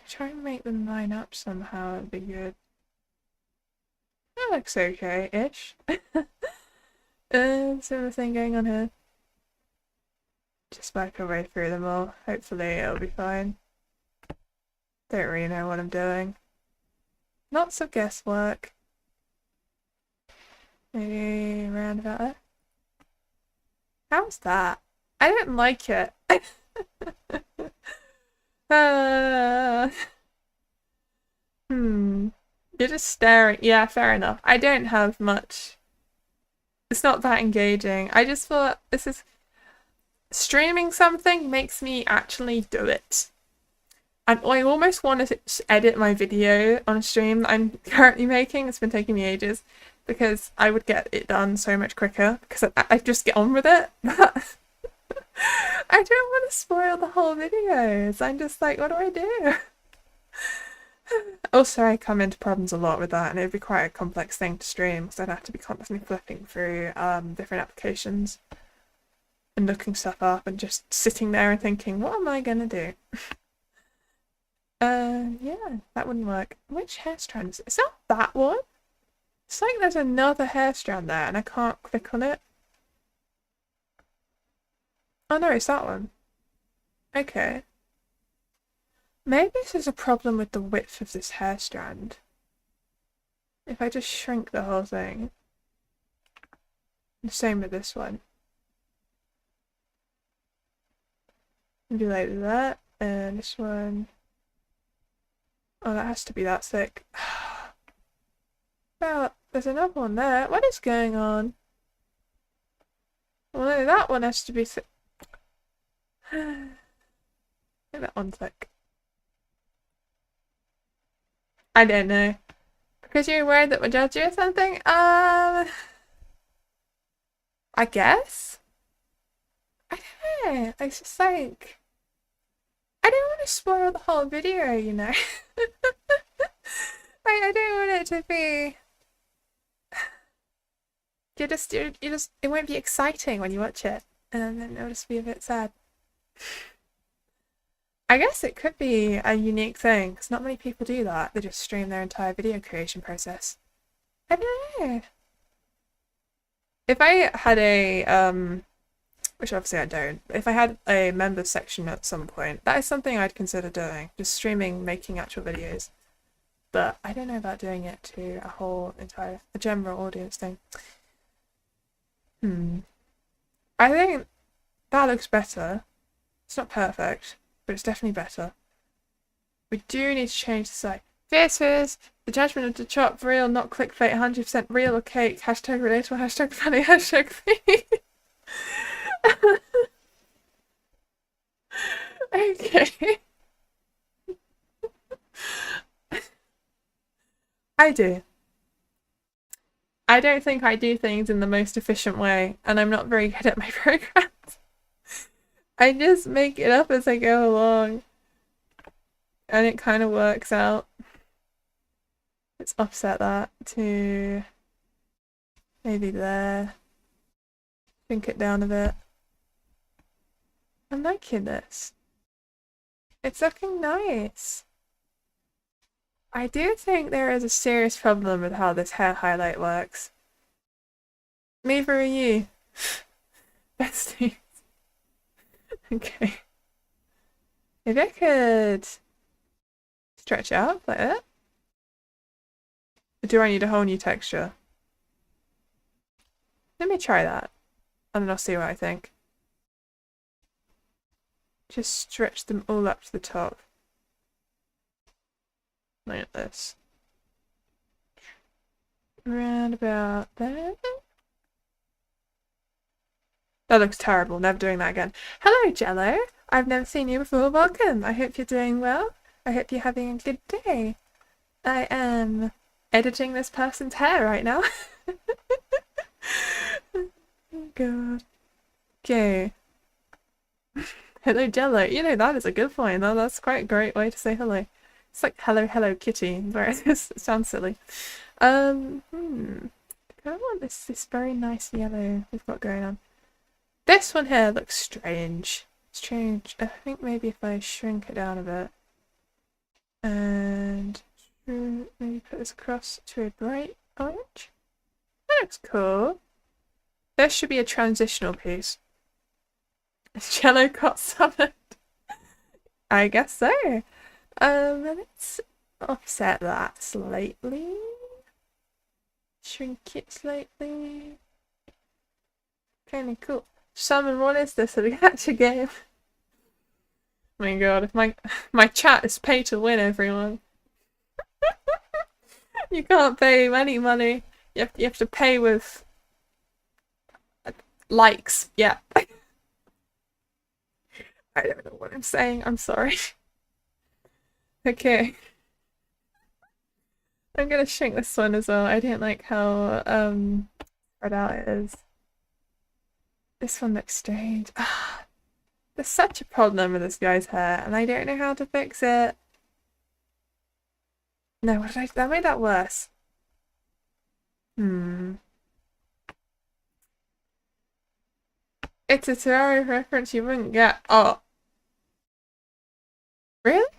Speaker 1: Try and make them line up somehow, it'd be good. That looks okay-ish. Similar thing going on here. Just work our way through them all. Hopefully it'll be fine. Don't really know what I'm doing. Lots of guesswork. Maybe around about there. How's that? I don't like it. You're just staring. Yeah, fair enough. I don't have much. It's not that engaging. I just thought this is... Streaming something makes me actually do it. And I almost want to edit my video on a stream that I'm currently making. It's been taking me ages because I would get it done so much quicker because I just get on with it. But I don't want to spoil the whole videos. I'm just like, what do I do? Also, I come into problems a lot with that, and it'd be quite a complex thing to stream because I'd have to be constantly flipping through different applications and looking stuff up and just sitting there and thinking, what am I gonna do? Yeah, that wouldn't work. Which hair strand is it? Is that one? It's like there's another hair strand there and I can't click on it. Oh no, it's that one. Okay. Maybe this is a problem with the width of this hair strand. If I just shrink the whole thing. The same with this one. Maybe like that, and this one. Oh, that has to be that thick. Well, there's another one there. What is going on? Well, no, that one has to be thick. Give it one sec. I don't know. Because you're worried that we'll judge you or something? I guess? I don't know. It's just like, I don't want to spoil the whole video, you know? I don't want it to be... you just, it won't be exciting when you watch it. And then it'll just be a bit sad. I guess it could be a unique thing, because not many people do that. They just stream their entire video creation process. I don't know. If I had a, which obviously I don't, but if I had a members section at some point, that is something I'd consider doing. Just streaming, making actual videos. But I don't know about doing it to a whole entire, a general audience thing. I think that looks better. It's not perfect, but it's definitely better. We do need to change the site. Vieus, the judgment of the chop, real, not clickbait, 100% real or cake, hashtag relatable, hashtag funny, hashtag thing. Okay. I do. I don't think I do things in the most efficient way, and I'm not very good at my programs. I just make it up as I go along, and it kind of works out. Let's offset that to maybe there. Shrink it down a bit. I'm liking this. It's looking nice. I do think there is a serious problem with how this hair highlight works. Neither are you. Besties. Okay. Maybe I could stretch it out like that. Or do I need a whole new texture? Let me try that. And then I'll see what I think. Just stretch them all up to the top. Like this. Around about there. That looks terrible. Never doing that again. Hello, Jello. I've never seen you before. Welcome. I hope you're doing well. I hope you're having a good day. I am editing this person's hair right now. Oh, God. Okay. Hello, Jello. You know, that is a good point. That's quite a great way to say hello. It's like hello, hello, kitty. It sounds silly. I want this very nice yellow we've got going on. This one here looks strange. Strange. I think maybe if I shrink it down a bit and maybe put this across to a bright orange. That looks cool. There should be a transitional piece. Jello got summoned. I guess so. Let's offset that slightly. Shrink it slightly. Kinda cool. Summon, what is this? A gacha game? Oh my god, if my chat is pay to win, everyone. You can't pay any money. You have to pay with likes. Yeah. I don't know what I'm saying. I'm sorry. Okay. I'm gonna shrink this one as well. I don't like how spread out it is. This one looks strange. There's such a problem with this guy's hair, and I don't know how to fix it. No, what did I... That made that worse. It's a Terraria reference you wouldn't get. Oh. Really?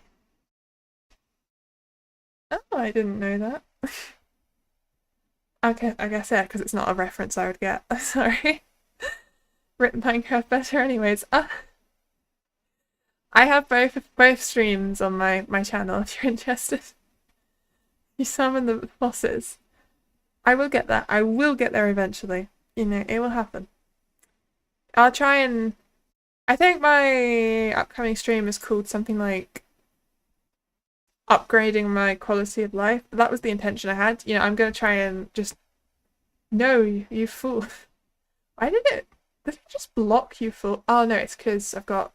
Speaker 1: Oh, I didn't know that. Okay, I guess yeah, because it's not a reference I would get. Sorry. Written Minecraft better anyways. I have both streams on my channel if you're interested. You summon the bosses. I will get that. I will get there eventually. You know, it will happen. I'll try and... I think my upcoming stream is called something like upgrading my quality of life. That was the intention I had. You know, I'm going to try and just... No, you fool. Why did it... Did it just block you fool? Oh no, it's because I've got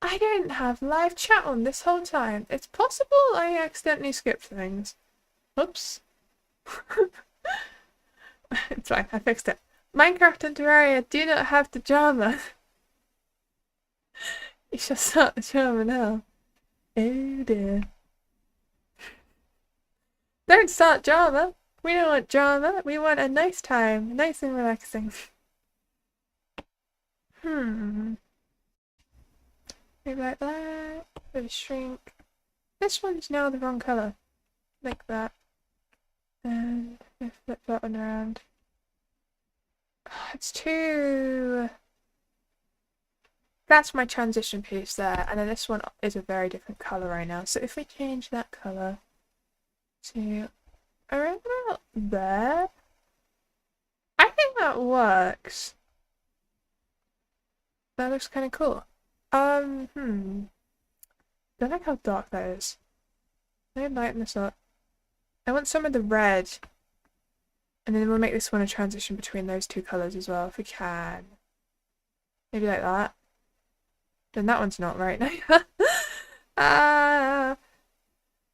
Speaker 1: I didn't have live chat on this whole time. It's possible I accidentally skipped things. Oops. It's fine, I fixed it. Minecraft and Terraria do not have the drama. You shall start the drama now. Oh dear. Don't start drama. We don't want drama. We want a nice time. Nice and relaxing. Maybe like that. With a shrink. This one's now the wrong colour. Like that. And flip that one around. Oh, it's too... That's my transition piece there. And then this one is a very different colour right now. So if we change that colour to around about there, I think that works. That looks kind of cool. Don't like how dark that is. Let me lighten this up. I want some of the red. And then we'll make this one a transition between those two colours as well, if we can. Maybe like that. Then that one's not right now.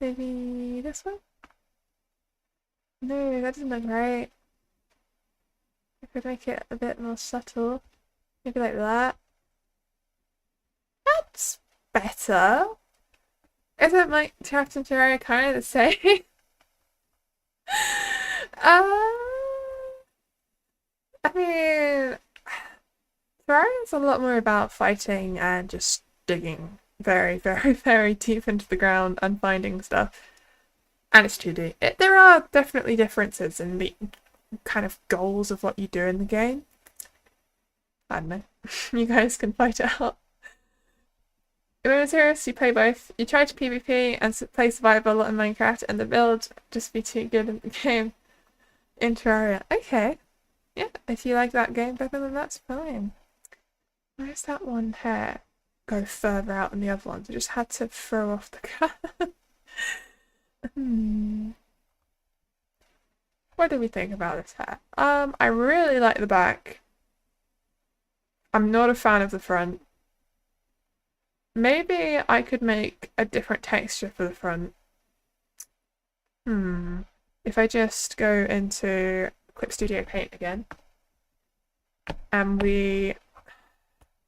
Speaker 1: Maybe this one? No, that doesn't look right. I could make it a bit more subtle. Maybe like that. That's better. Isn't Minecraft and Terraria kind of the same? I mean, Terraria is a lot more about fighting and just digging very, very, very deep into the ground and finding stuff. And it's 2D. There are definitely differences in the kind of goals of what you do in the game. I don't know. You guys can fight it out. In serious, you play both. You try to PvP and play survival a lot in Minecraft, and the build just be too good in the game. In Terraria. Okay. Yeah, if you like that game better, then that's fine. Where's that one hair go further out than the other ones? I just had to throw off the cat. What do we think about this hair? I really like the back. I'm not a fan of the front. Maybe I could make a different texture for the front. If I just go into Clip Studio Paint again, and we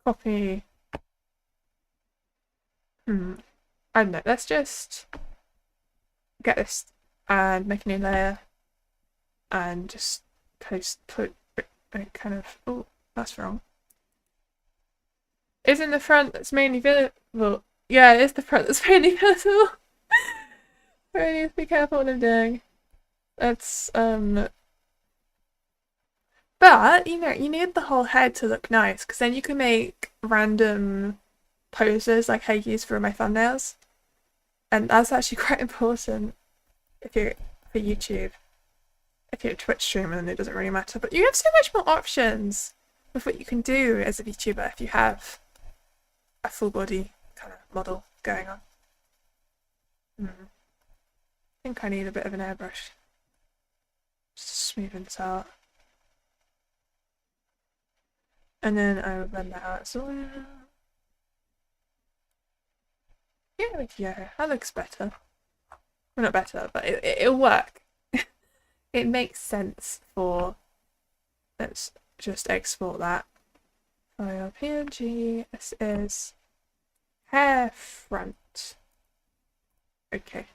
Speaker 1: copy... I don't know, let's just get this and make a new layer and just put kind of... Oh, that's wrong. Isn't the front that's mainly visible? Yeah, it is the front that's mainly visible. I need to be careful what I'm doing. That's, But, you know, you need the whole head to look nice, because then you can make random poses like I use for my thumbnails. And that's actually quite important if you're for YouTube. If you're a Twitch streamer, then it doesn't really matter. But you have so much more options with what you can do as a VTuber if you have a full body kind of model going on. I think I need a bit of an airbrush. Just smoothing this out. And then I will blend that out as well. Yeah, there we go. That looks better. Well, not better, but it'll work. It makes sense for... Let's just export that. File PNG. This is hair front. Okay.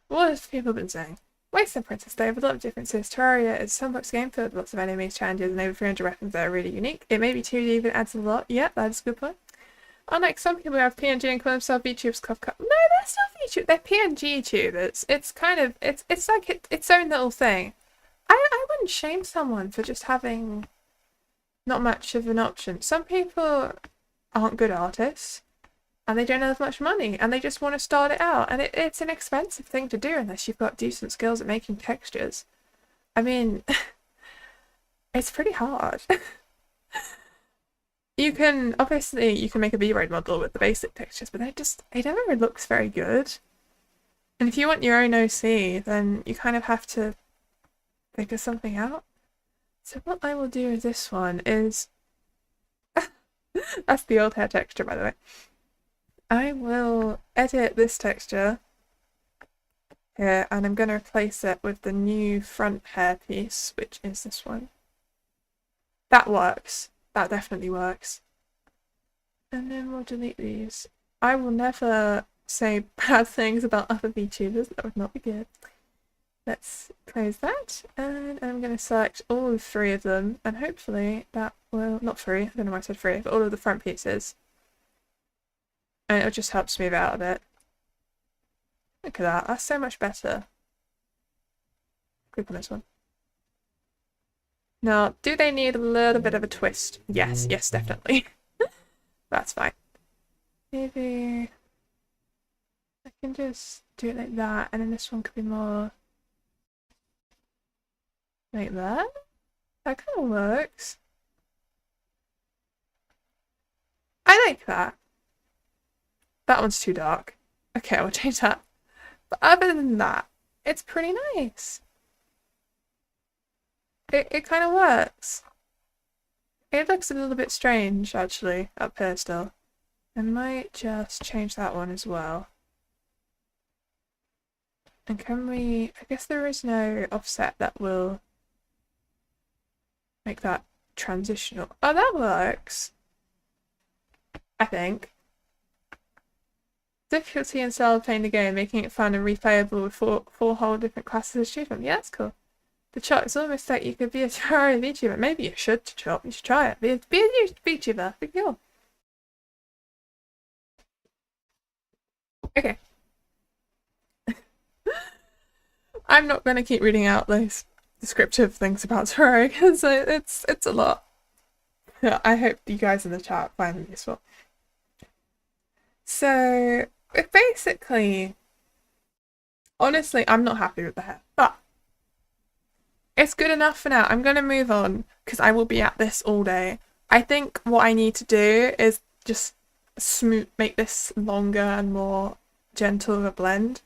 Speaker 1: What have people been saying? Wasteland Princess, they have a lot of differences. Terraria is a sandbox game filled with lots of enemies, challenges, and over 300 weapons that are really unique. It may be 2D, but it adds a lot. Yeah, that is a good point. Unlike some people who have PNG and call themselves VTubers, no, that's not VTube. They're PNG tubers. It's kind of, it's like its own little thing. I wouldn't shame someone for just having not much of an option. Some people aren't good artists. And they don't have much money, and they just want to start it out. And it's an expensive thing to do unless you've got decent skills at making textures. I mean, it's pretty hard. You can, obviously, you can make a vroid model with the basic textures, but it never really looks very good. And if you want your own OC, then you kind of have to figure something out. So what I will do with this one is... That's the old hair texture, by the way. I will edit this texture here, and I'm going to replace it with the new front hair piece, which is this one. That works. That definitely works. And then we'll delete these. I will never say bad things about other VTubers. That would not be good. Let's close that, and I'm going to select all 3 of them, and hopefully that will, not 3, I don't know why I said 3, but all of the front pieces. And it'll just help smooth out a bit. Look at that, that's so much better. Click on this one. Now, do they need a little bit of a twist? Yes, yes, definitely. That's fine. Maybe I can just do it like that, and then this one could be more like that. That kind of works. I like that. That one's too dark. Okay, I'll change that. But other than that, it's pretty nice. It kind of works. It looks a little bit strange, actually, up here still. I might just change that one as well. And can we... I guess there is no offset that will make that transitional. Oh, that works! I think. Difficulty and style of playing the game, making it fun and replayable with four whole different classes of achievement. Yeah, that's cool. The chart is almost like you could be a Terraria VTuber. Maybe you should, Chop. You should try it. Be a VTuber. Big deal. Okay. I'm not going to keep reading out those descriptive things about Terraria because it's a lot. Yeah, I hope you guys in the chat find them useful. So, basically, honestly, I'm not happy with the hair, but it's good enough for now. I'm going to move on because I will be at this all day. I think what I need to do is just make this longer and more gentle of a blend.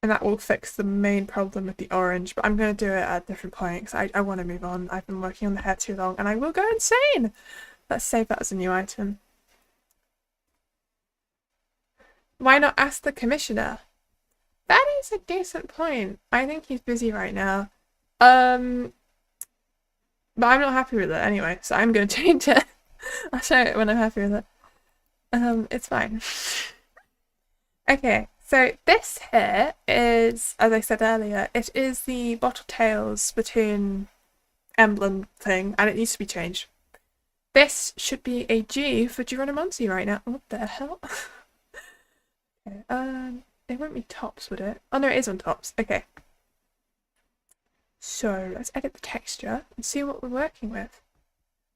Speaker 1: And that will fix the main problem with the orange, but I'm going to do it at a different point because I want to move on. I've been working on the hair too long and I will go insane. Let's save that as a new item. Why not ask the commissioner? That is a decent point. I think he's busy right now. But I'm not happy with it anyway, so I'm going to change it. I'll show it when I'm happy with it. It's fine. Okay, so this here is, as I said earlier, it is the Bottle Tails Splatoon emblem thing, and it needs to be changed. This should be a G for Geronimontsi right now. What the hell? Okay, it won't be tops, would it? Oh no, it is on tops. Okay. So let's edit the texture and see what we're working with.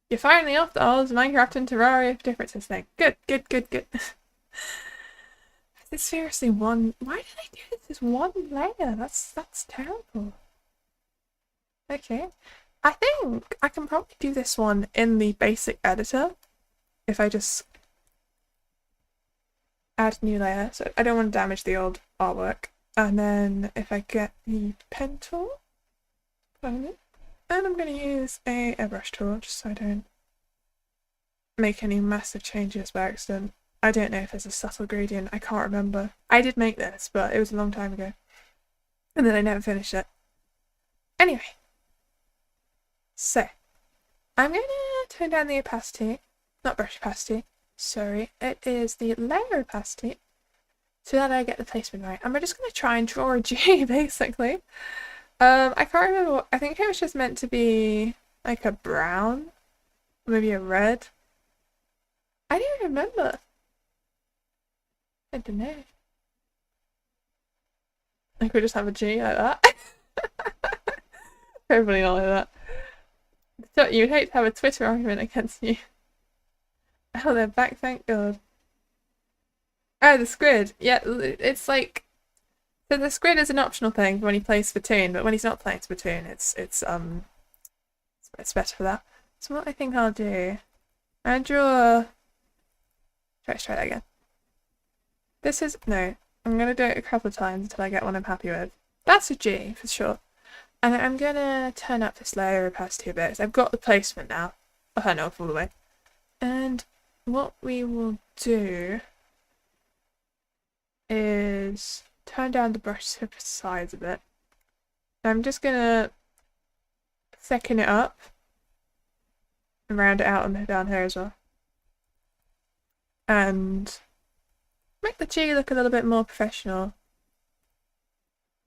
Speaker 1: You're finally off the old Minecraft and Terraria differences thing. Good, good, good, good. It's seriously one. Why did I do this as one layer? That's terrible. Okay. I think I can probably do this one in the basic editor if I just add new layer. So I don't want to damage the old artwork. And then if I get the pen tool, and I'm going to use a airbrush tool just so I don't make any massive changes by accident. I don't know if there's a subtle gradient, I can't remember. I did make this, but it was a long time ago. And then I never finished it. Anyway. So, I'm going to turn down the opacity. Not brush opacity, sorry. It is the layer opacity. So that I get the placement right. And we're just going to try and draw a G, basically. I can't remember what, I think it was just meant to be like a brown. Maybe a red. I don't remember. I don't know. I could just have a G like that. Probably not like that. So you'd hate to have a Twitter argument against you. Oh, they're back, thank God. Oh, the squid. Yeah, it's like... So the squid is an optional thing when he plays Splatoon, but when he's not playing Splatoon, it's better for that. So what I think I'll do... I'll draw... Let's try that again. This is... No. I'm going to do it a couple of times until I get one I'm happy with. That's a G, for sure. And then I'm going to turn up this layer opacity a bit. So I've got the placement now. I'll turn it off all the way. And what we will do is turn down the brush surface size a bit. I'm just gonna thicken it up and round it out and down here as well. And make the G look a little bit more professional.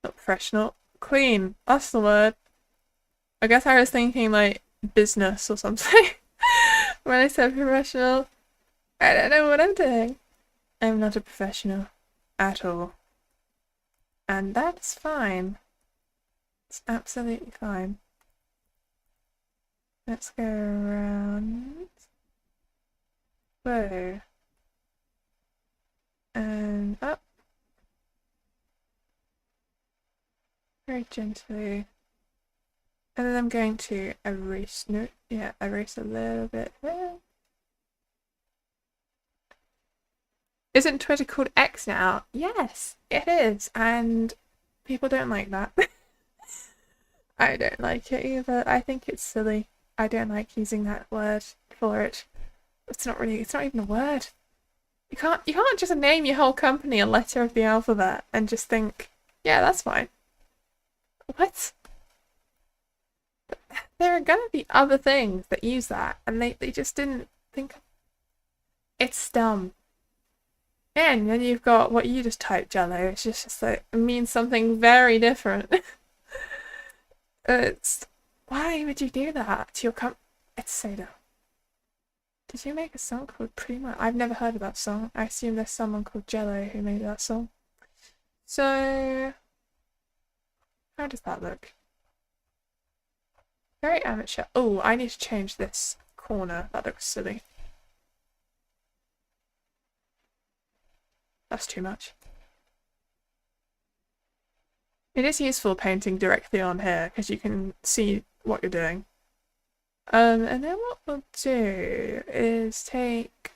Speaker 1: Not professional. Clean. That's the word. I guess I was thinking like business or something when I said professional. I don't know what I'm doing. I'm not a professional at all. And that's fine. It's absolutely fine. Let's go around. Whoa. And up. Very gently. And then I'm going to erase, no, yeah, erase a little bit there. Isn't Twitter called X now? Yes, it is, and people don't like that. I don't like it either. I think it's silly. I don't like using that word for it. It's not even a word. You can't just name your whole company a letter of the alphabet and just think, yeah, that's fine. What? There are gonna be other things that use that, and they just didn't think. It's dumb. And then you've got what you just typed, Jello. It's just like, it means something very different. It's, why would you do that to your It's so dumb. Did you make a song called Pretty Much? I've never heard of that song. I assume there's someone called Jello who made that song. So, how does that look? Very amateur. Oh, I need to change this corner. That looks silly. That's too much. It is useful painting directly on here because you can see what you're doing. And then what we'll do is take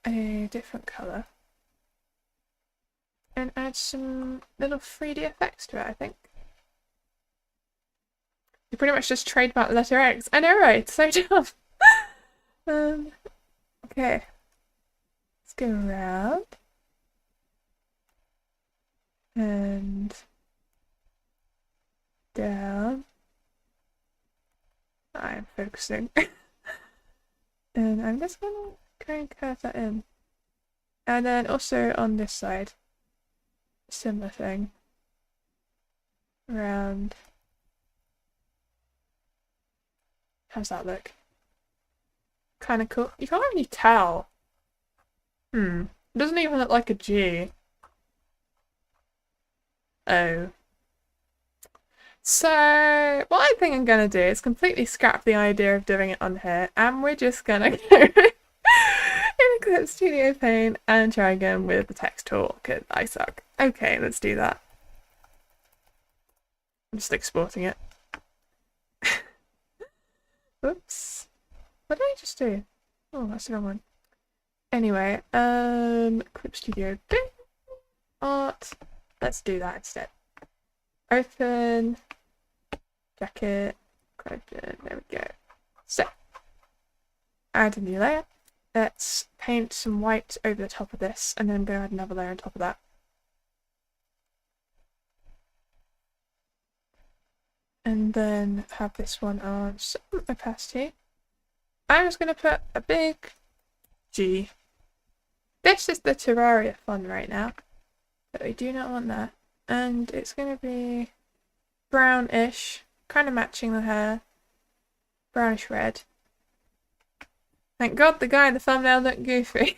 Speaker 1: a different colour and add some little 3D effects to it, I think. You pretty much just trademark the letter X. I know, right? So dumb. Okay. Let's go around. And down. I'm focusing. And I'm just gonna go and curve that in. And then also on this side, similar thing. Around. How's that look? Kind of cool. You can't really tell. It doesn't even look like a G. Oh. So, what I think I'm gonna do is completely scrap the idea of doing it on here, and we're just gonna go in Eclipse Studio Paint and try again with the text tool, because I suck. Okay, let's do that. I'm just exporting it. Oops. What did I just do? Oh, that's the wrong one. Anyway, Eclipse Studio Paint, Art. Let's do that instead. Open, jacket, there we go. So, add a new layer. Let's paint some white over the top of this, and then I'm going to add another layer on top of that. And then have this one on some opacity. I'm just going to put a big G. This is the Terraria font right now, but we do not want that. And it's going to be brownish, kind of matching the hair. Brownish red. Thank God the guy in the thumbnail looked goofy.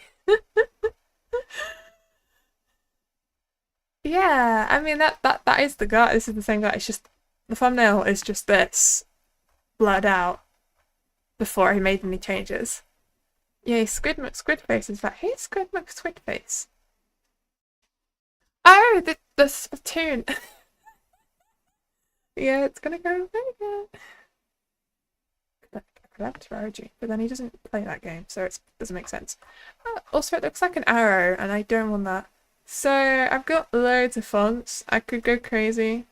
Speaker 1: Yeah, I mean that is the guy. This is the same guy. It's just the thumbnail is just this blurred out before he made any changes. Yay, Squidface is back. Who's Squidface? Oh, the Splatoon. Yeah, it's gonna go very good. I could have Terraria, but then he doesn't play that game, so it doesn't make sense. Also, it looks like an arrow, and I don't want that. So I've got loads of fonts. I could go crazy.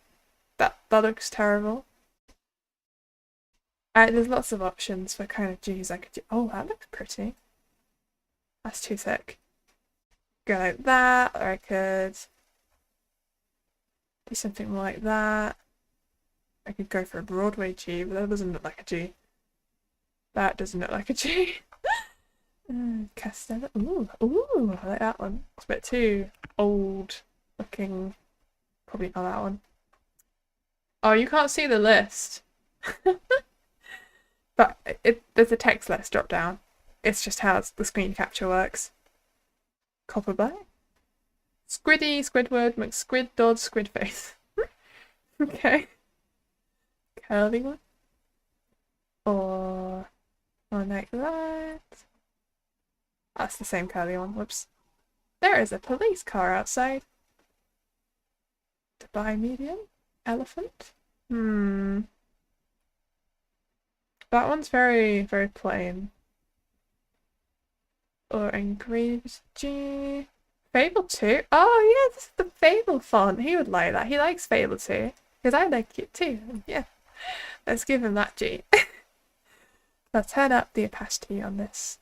Speaker 1: That looks terrible. There's lots of options for kind of G's I could do. Oh, that looks pretty. That's too thick. Go like that, or I could do something more like that. I could go for a Broadway G, but that doesn't look like a G. That doesn't look like a G. Castello. Ooh, I like that one. It's a bit too old looking. Probably not that one. Oh, you can't see the list. But there's a text list drop down. It's just how the screen capture works. Copper black. Squiddy, Squidward, McSquid, Dodge, Squidface. Okay. Curly one. Or one like that. That's the same curly one. Whoops. There is a police car outside. To buy medium. Elephant. That one's very, very plain. Or engraved G. Fable 2? Oh yeah, this is the Fable font. He would like that. He likes Fable 2. Because I like it too. Yeah. Let's give him that G. Let's turn up the opacity on this.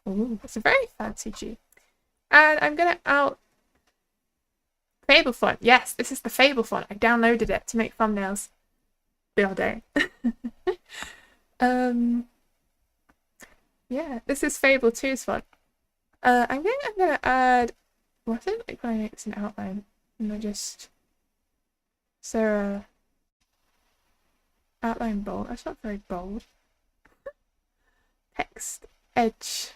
Speaker 1: Ooh, it's a very fancy G. And I'm gonna Fable font. Yes, this is the Fable font. I downloaded it to make thumbnails the other day. Yeah, this is Fable 2's font. I'm gonna add. What's it like when I make this an outline? And I just outline bold. That's not very bold. Text edge.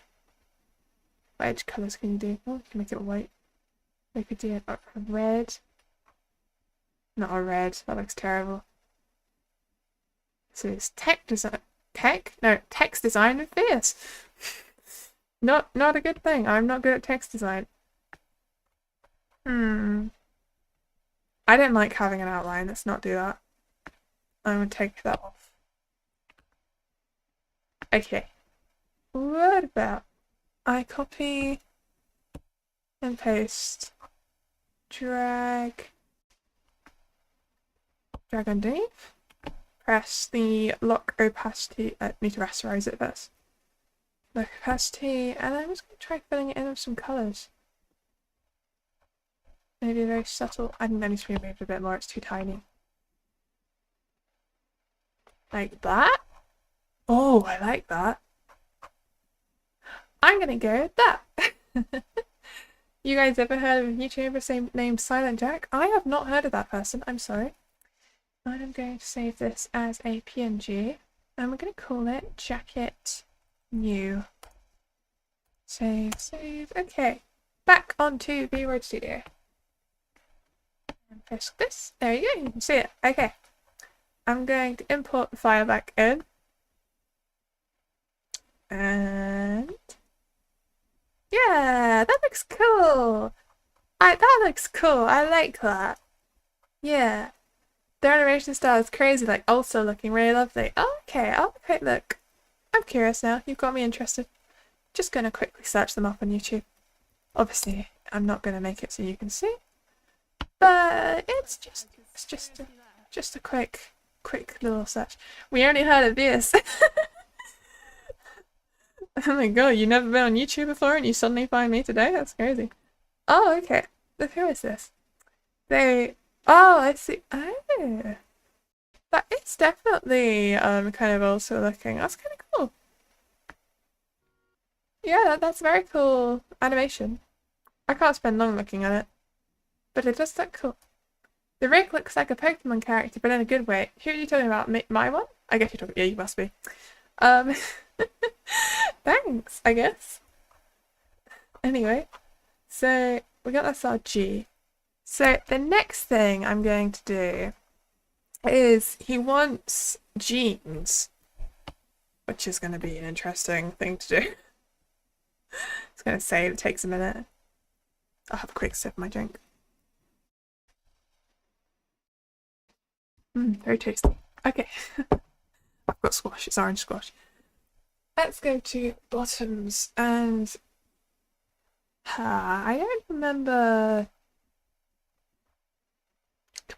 Speaker 1: What edge colors can you do? Oh, you can make it white. We could do a red. Not a red. That looks terrible. So it's text design with Vieus. Not a good thing. I'm not good at text design. I don't like having an outline. Let's not do that. I'm gonna take that off. Okay. What about I copy and paste, drag underneath, press the lock opacity. I need to rasterize it first. Lock opacity, and I'm just going to try filling it in with some colours. Maybe very subtle. I think that needs to be moved a bit more, it's too tiny. Like that? Oh, I like that. I'm gonna go with that. You guys ever heard of a YouTuber named Silent Jack? I have not heard of that person, I'm sorry. I'm going to save this as a PNG, and we're going to call it Jacket New. Save. Okay, back onto VTuber Studio. And press this. There you go, you can see it. Okay, I'm going to import the file back in. And yeah, that looks cool. That looks cool. I like that. Yeah. The animation style is crazy, like also looking really lovely. Oh, okay, I'll have a quick look. I'm curious now. You've got me interested. Just gonna quickly search them up on YouTube. Obviously, I'm not gonna make it so you can see, but it's just a quick little search. We only heard of this. Oh my god, you've never been on YouTube before and you suddenly find me today? That's crazy. Oh, okay. Who is this? Oh, I see. Oh. That is definitely kind of also looking. That's kind of cool. Yeah, that's very cool animation. I can't spend long looking at it, but it does look cool. The rig looks like a Pokemon character, but in a good way. Who are you talking about? My one? I guess you're talking. Yeah, you must be. Thanks, I guess. Anyway, so we got this our G. So the next thing I'm going to do is he wants jeans, which is going to be an interesting thing to do. It's going to save, it takes a minute. I'll have a quick sip of my drink. Very tasty. Okay. I've got squash, it's orange squash. Let's go to bottoms and I don't remember.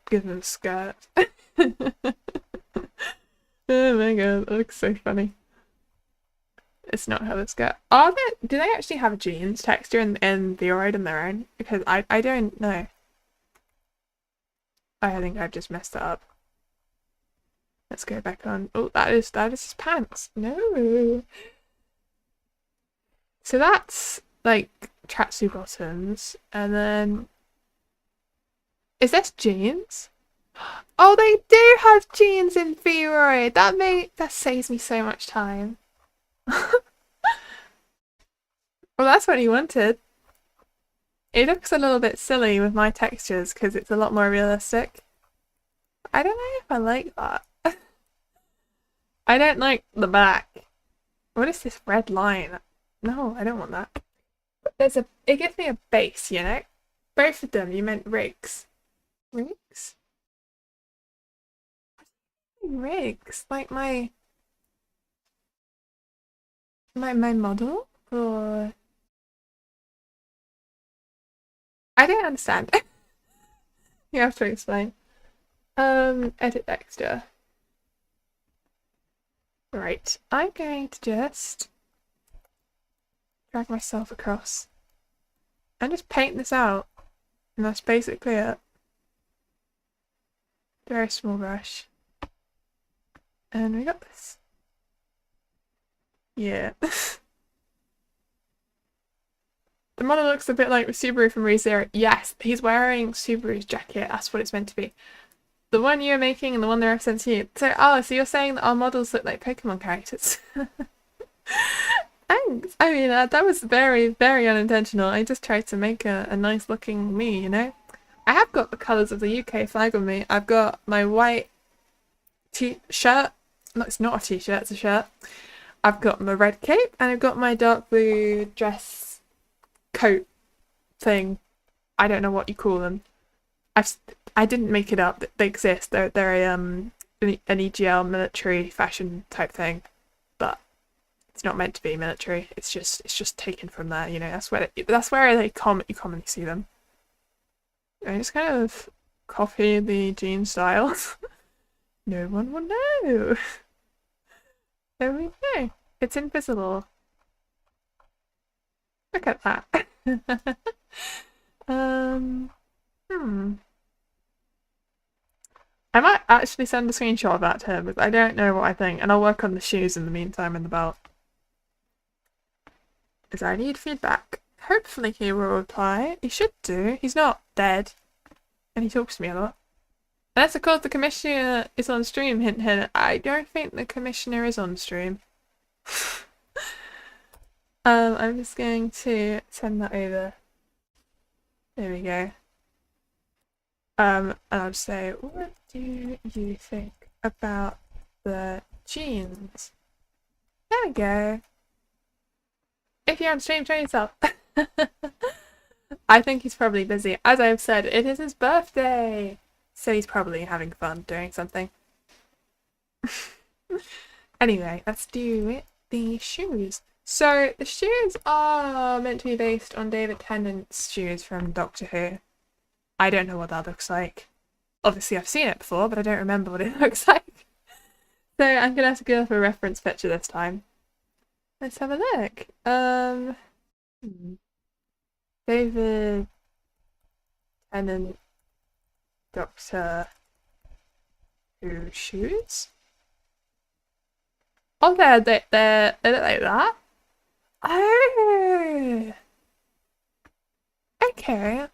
Speaker 1: Give him a skirt. Oh my god, that looks so funny. It's not how this goes. Are there? Do they actually have jeans texture in vroid on their own? Because I don't know. I think I've just messed that up. Let's go back on. Oh, that is his pants. No. So that's like tracksuit bottoms, and then is this jeans? Oh, they do have jeans in vroid. That saves me so much time. Well, that's what he wanted. It looks a little bit silly with my textures because it's a lot more realistic. I don't know if I like that. I don't like the back. What is this red line? No, I don't want that. But it gives me a base, you know? Both of them, you meant rigs. Rigs? Rigs? Like my model? Or I don't understand. You have to explain. Edit texture. Right, I'm going to just drag myself across and just paint this out. And that's basically it. Very small brush. And we got this. Yeah. The model looks a bit like Subaru from ReZero. Yes, he's wearing Subaru's jacket. That's what it's meant to be. The one you're making and the one they're sent to you. So you're saying that our models look like Pokemon characters? Thanks. I mean, that was very, very unintentional. I just tried to make a nice looking me, you know? I have got the colours of the UK flag on me. I've got my white t-shirt. No, it's not a t-shirt, it's a shirt. I've got my red cape and I've got my dark blue dress coat thing. I don't know what you call them. I didn't make it up. They exist. They're an EGL military fashion type thing, but it's not meant to be military. It's just taken from there. You know, that's where you commonly see them. I just kind of copy the jean style. No one will know. There we go. It's invisible. Look at that. I might actually send a screenshot of that to him because I don't know what I think, and I'll work on the shoes in the meantime and the belt. Because I need feedback. Hopefully he will reply. He should do. He's not dead. And he talks to me a lot. Unless of course the commissioner is on stream, hint hint. I don't think the commissioner is on stream. I'm just going to send that over. There we go. And I'll just say, what do you think about the jeans? There we go. If you're on stream, show yourself. I think he's probably busy. As I've said, it is his birthday. So he's probably having fun doing something. Anyway, let's do the shoes. So the shoes are meant to be based on David Tennant's shoes from Doctor Who. I don't know what that looks like. Obviously I've seen it before, but I don't remember what it looks like. So I'm gonna have to go for a reference picture this time. Let's have a look. David Tennant Doctor Who shoes? Oh, they look like that. Oh, okay.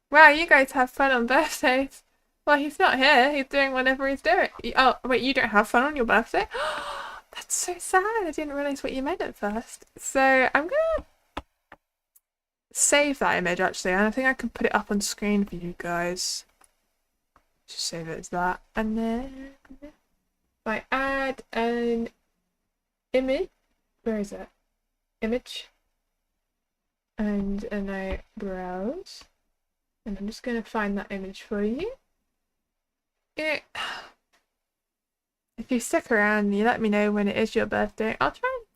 Speaker 1: Wow, you guys have fun on birthdays. Well, he's not here. He's doing whatever he's doing. Oh, wait, you don't have fun on your birthday? That's so sad. I didn't realise what you meant at first. So I'm gonna save that image actually, and I think I can put it up on screen for you guys. Just save it as that, and then if I add an image, where is it? Image, and I browse, and I'm just gonna find that image for you. If you stick around and you let me know when it is your birthday, I'll try and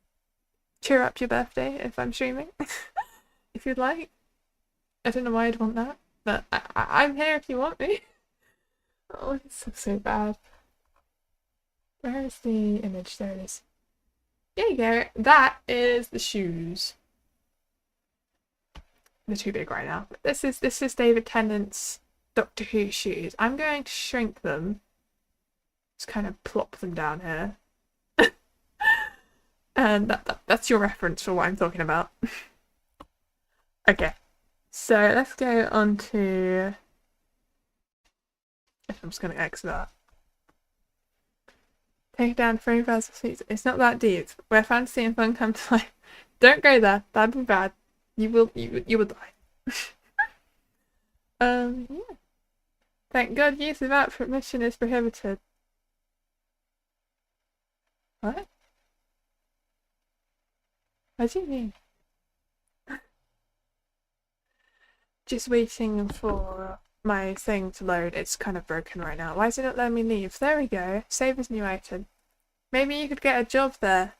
Speaker 1: cheer up your birthday if I'm streaming. If you'd like. I don't know why I'd want that, but I'm here if you want me. Oh, it's so bad. Where is the image? There it is. There you go. That is the shoes. They're too big right now. But this is David Tennant's Doctor Who shoes. I'm going to shrink them. Just kind of plop them down here. And that's your reference for what I'm talking about. Okay. So let's go on to... I'm just going to exit that. Take it down to 3,000 feet. It's not that deep. Where fantasy and fun come to life. Don't go there. That'd be bad. You will die. Yeah. Thank God use without permission is prohibited. What? What do you mean? Just waiting for my thing to load. It's kind of broken right now. Why is it not letting me leave? There we go. Save as new item. Maybe you could get a job there.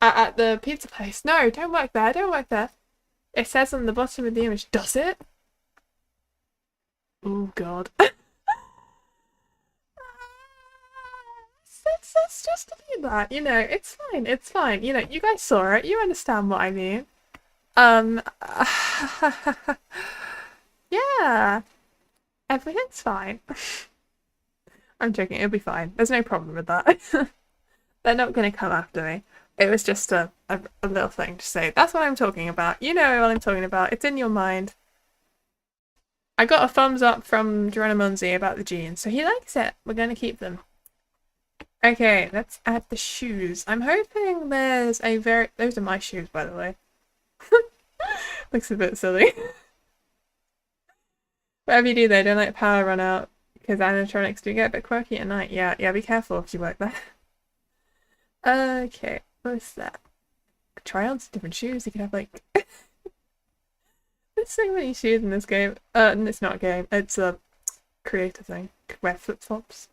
Speaker 1: At the pizza place. No, don't work there. Don't work there. It says on the bottom of the image. Does it? Oh God. Let's just do that. You know, it's fine. It's fine. You know, you guys saw it. You understand what I mean. Yeah. Everything's fine. I'm joking. It'll be fine. There's no problem with that. They're not going to come after me. It was just a little thing to say. That's what I'm talking about. You know what I'm talking about. It's in your mind. I got a thumbs up from Geronimo's about the jeans, so he likes it. We're going to keep them. Okay, let's add the shoes. I'm hoping there's a very... Those are my shoes, by the way. Looks a bit silly. Whatever you do though, don't let power run out, because animatronics do get a bit quirky at night. Yeah, be careful if you work there. Okay, what's that? Try on some different shoes. You can have like... There's so many shoes in this game. It's not a game. It's a creator thing. Wear flip-flops.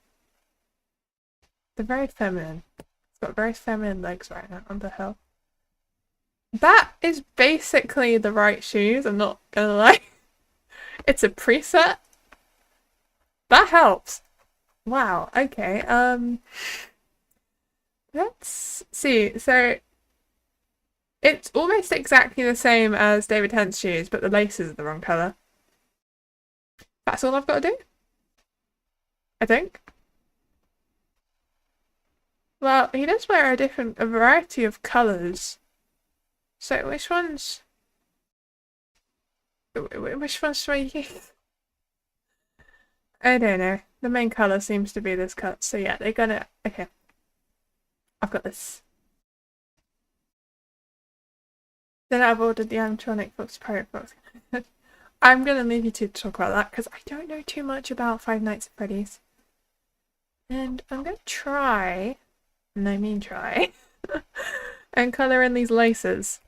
Speaker 1: They're very feminine. It's got very feminine legs right now. What the hell? That is basically the right shoes, I'm not gonna lie. It's a preset. That helps. Wow, okay. Let's see. So it's almost exactly the same as David Tennant's shoes, but the laces are the wrong colour. That's all I've got to do? I think. Well, he does wear a variety of colours. So which ones should I use? I don't know. The main colour seems to be this cut. So yeah, they're gonna... Okay. I've got this. Then I've ordered the animatronic box, pirate box. I'm gonna leave you two to talk about that because I don't know too much about Five Nights at Freddy's. And I'm gonna try, and I mean try, and colour in these laces.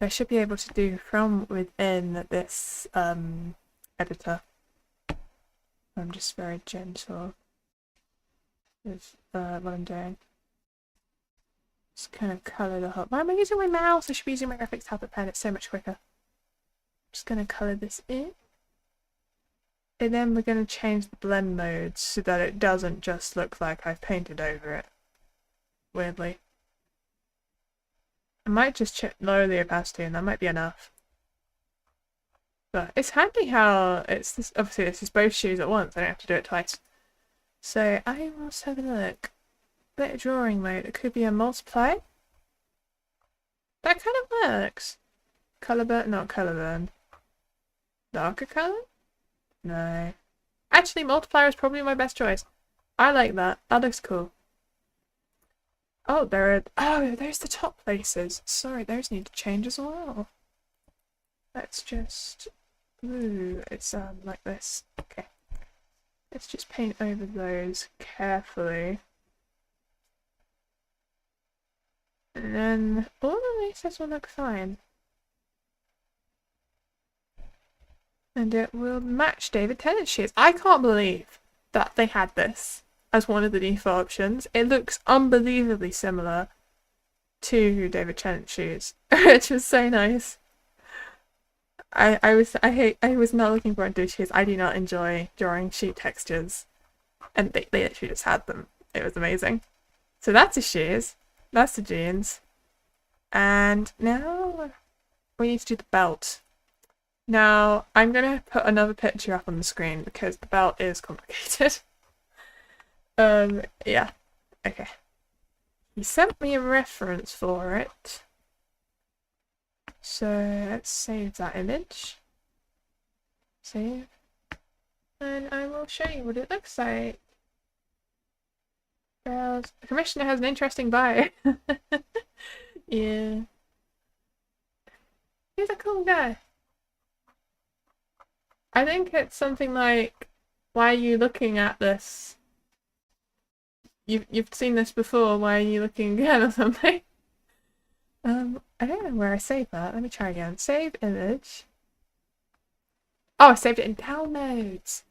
Speaker 1: I should be able to do from within this editor. I'm just very gentle with what I'm doing. Just kind of colour the whole... Why am I using my mouse? I should be using my graphics tablet pen. It's so much quicker. Just going to colour this in. And then we're going to change the blend mode so that it doesn't just look like I've painted over it. Weirdly. I might just lower the opacity and that might be enough. But it's handy how it's this, obviously this is both shoes at once, I don't have to do it twice. So I will have a look. Bit of drawing mode, it could be a multiply. That kind of works. Colour burn, not colour burn. Darker colour? No. Actually multiplier is probably my best choice. I like that, that looks cool. Oh, there's the top places. Sorry, those need to change as well. Let's just... Ooh, it's like this. Okay. Let's just paint over those carefully. And then all the laces will look fine. And it will match David Tennant's shoes. I can't believe that they had this as one of the default options. It looks unbelievably similar to David Tennant's shoes, which was so nice. I was not looking forward to shoes. I do not enjoy drawing shoe textures. And they literally just had them. It was amazing. So that's the shoes. That's the jeans. And now we need to do the belt. Now, I'm going to put another picture up on the screen because the belt is complicated. Yeah. Okay. He sent me a reference for it. So let's save that image. Save. And I will show you what it looks like. Browse. The commissioner has an interesting bio. Yeah. He's a cool guy. I think it's something like, why are you looking at this? You've seen this before, why are you looking again or something? I don't know where I saved that. Let me try again. Save image. Oh, I saved it in downloads.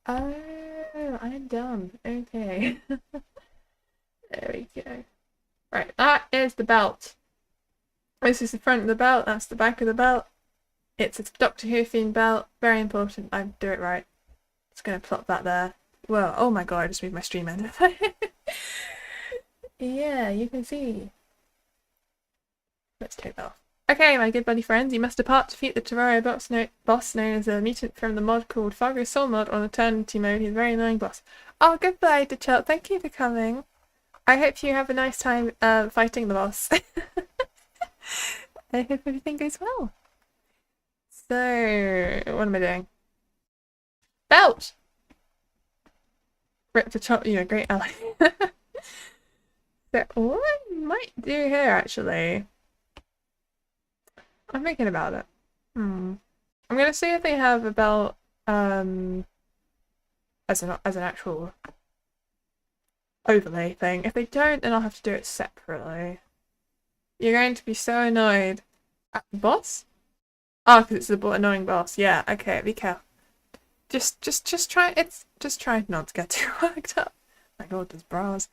Speaker 1: Oh, I'm dumb. Okay. There we go. Right, that is the belt. This is the front of the belt, that's the back of the belt. It's a Doctor Who themed belt. Very important I do it right. Just gonna plop that there. Whoa, oh my god, I just moved my stream end. Yeah, you can see. Let's take that off. Okay, my good buddy friends, you must depart to defeat the Terraria boss known as a mutant from the mod called Fargo Soul mod on Eternity mode. He's a very annoying boss. Oh, goodbye, DeChelt. Thank you for coming. I hope you have a nice time fighting the boss. I hope everything goes well. So, what am I doing? Belt! Rip the top, you're a great ally. So, what I might do here, actually... I'm thinking about it. I'm gonna see if they have a belt, as an actual overlay thing. If they don't, then I'll have to do it separately. You're going to be so annoyed. At the boss? Oh, because it's the annoying boss. Yeah, okay, be careful. Just try not to get too worked up. My god, there's bras.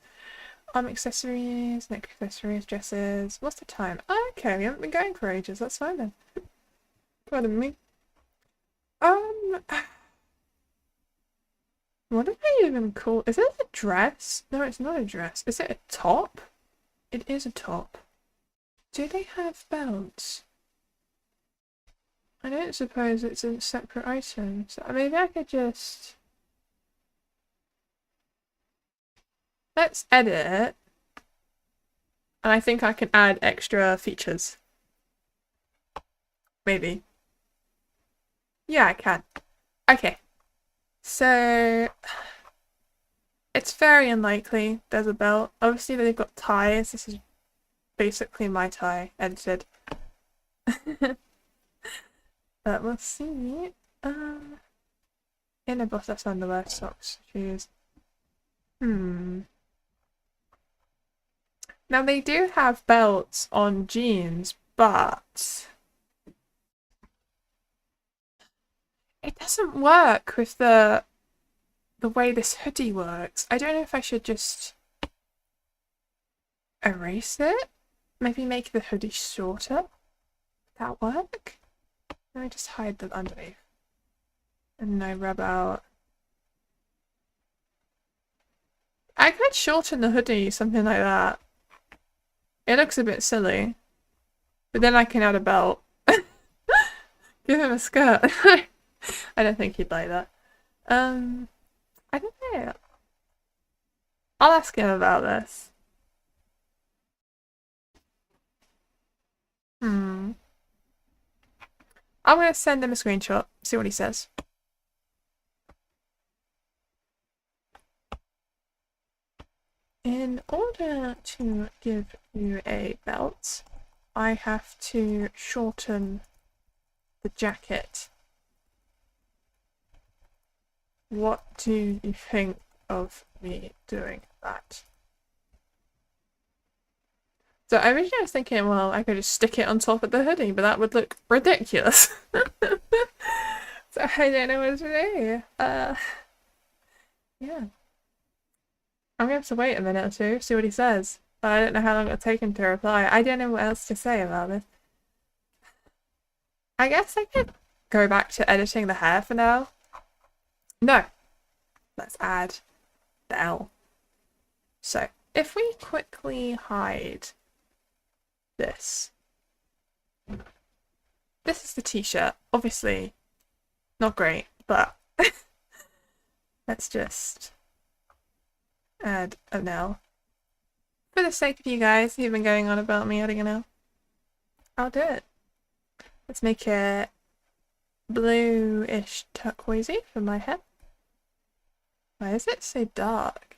Speaker 1: Accessories, neck accessories, dresses. What's the time? Oh, okay, we haven't been going for ages. That's fine then. Pardon me. What do they even call? Is it a dress? No, it's not a dress. Is it a top? It is a top. Do they have belts? I don't suppose it's a separate item. So maybe I could just... Let's edit it. And I think I can add extra features. Maybe. Yeah, I can. Okay. So... It's very unlikely there's a belt. Obviously they've got ties. This is basically my tie, edited. But we'll see. Inner bottoms, underwear, socks, shoes. Now they do have belts on jeans, but it doesn't work with the way this hoodie works. I don't know if I should just erase it. Maybe make the hoodie shorter. Would that work? Let me just hide the underneath. And I rub out. I could shorten the hoodie, something like that. It looks a bit silly. But then I can add a belt. Give him a skirt. I don't think he'd like that. I don't know. I'll ask him about this. I'm gonna send him a screenshot, see what he says. In order to give you a belt, I have to shorten the jacket. What do you think of me doing that? So originally I was thinking, well, I could just stick it on top of the hoodie, but that would look ridiculous. So I don't know what to do. Yeah. I'm gonna have to wait a minute or two, see what he says. But I don't know how long it'll take him to reply. I don't know what else to say about this. I guess I could go back to editing the hair for now. No. Let's add the L. So if we quickly hide this, this is the t-shirt. Obviously not great, but let's just add an L. For the sake of you guys who've been going on about me adding an L, I'll do it. Let's make it bluish turquoisey for my hair. Why is it so dark?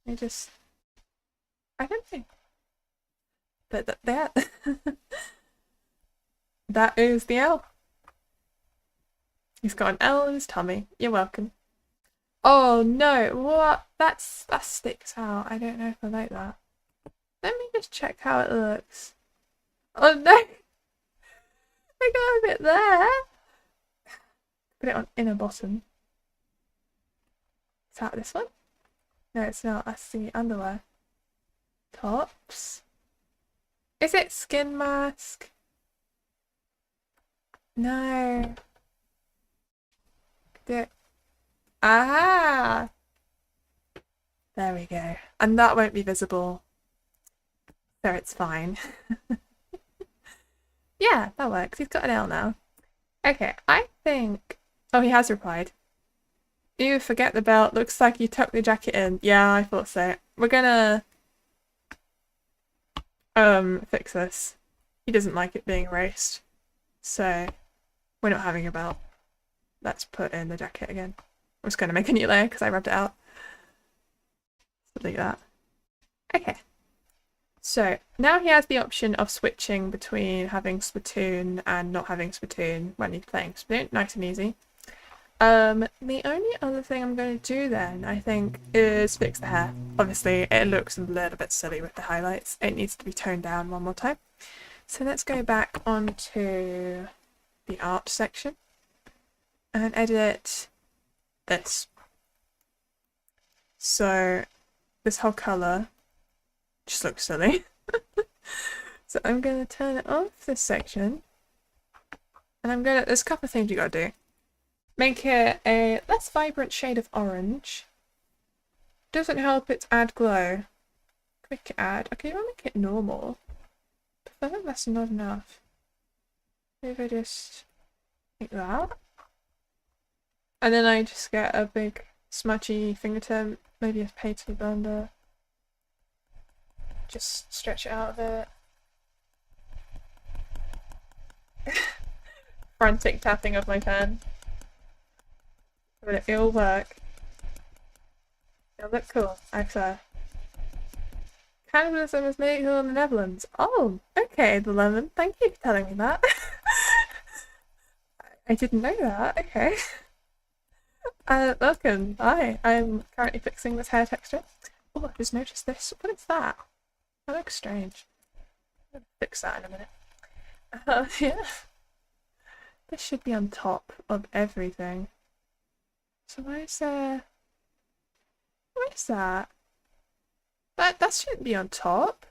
Speaker 1: I don't think. But that that is the L. He's got an L in his tummy. You're welcome. Oh no, what? That sticks out. I don't know if I like that. Let me just check how it looks. Oh no! I got a bit there. Put it on inner bottom. Is that this one? No, it's not. That's the underwear. Tops. Is it skin mask? No. Ah! There we go. And that won't be visible. So it's fine. Yeah, that works. He's got an L now. Okay, I think... Oh, he has replied. Ew, forget the belt. Looks like you tucked the jacket in. Yeah, I thought so. We're gonna... fix this. He doesn't like it being erased. So, we're not having a belt. Let's put in the jacket again. I'm just gonna make a new layer because I rubbed it out. Something like that. Okay. So now he has the option of switching between having Splatoon and not having Splatoon when he's playing Splatoon. Nice and easy. The only other thing I'm going to do then, I think, is fix the hair. Obviously, it looks a little bit silly with the highlights. It needs to be toned down one more time. So let's go back onto the art section and edit this. So this whole colour just looks silly. So I'm going to turn it off this section. And there's a couple of things you got to do. Make it a less vibrant shade of orange. Doesn't help it add glow. Quick add. Okay, I'll make it normal. But I think that's not enough. Maybe I just like that. And then I just get a big smudgy fingertip, maybe a painted blender. Just stretch it out a bit. Frantic tapping of my pen. But it'll work. It'll look cool, I swear. Cannibalism is legal in the Netherlands. Oh, okay, the lemon. Thank you for telling me that. I didn't know that. Okay. Welcome. Hi, I'm currently fixing this hair texture. Oh, I just noticed this. What is that? That looks strange. I'm gonna fix that in a minute. Yeah. This should be on top of everything. So where's that? That shouldn't be on top.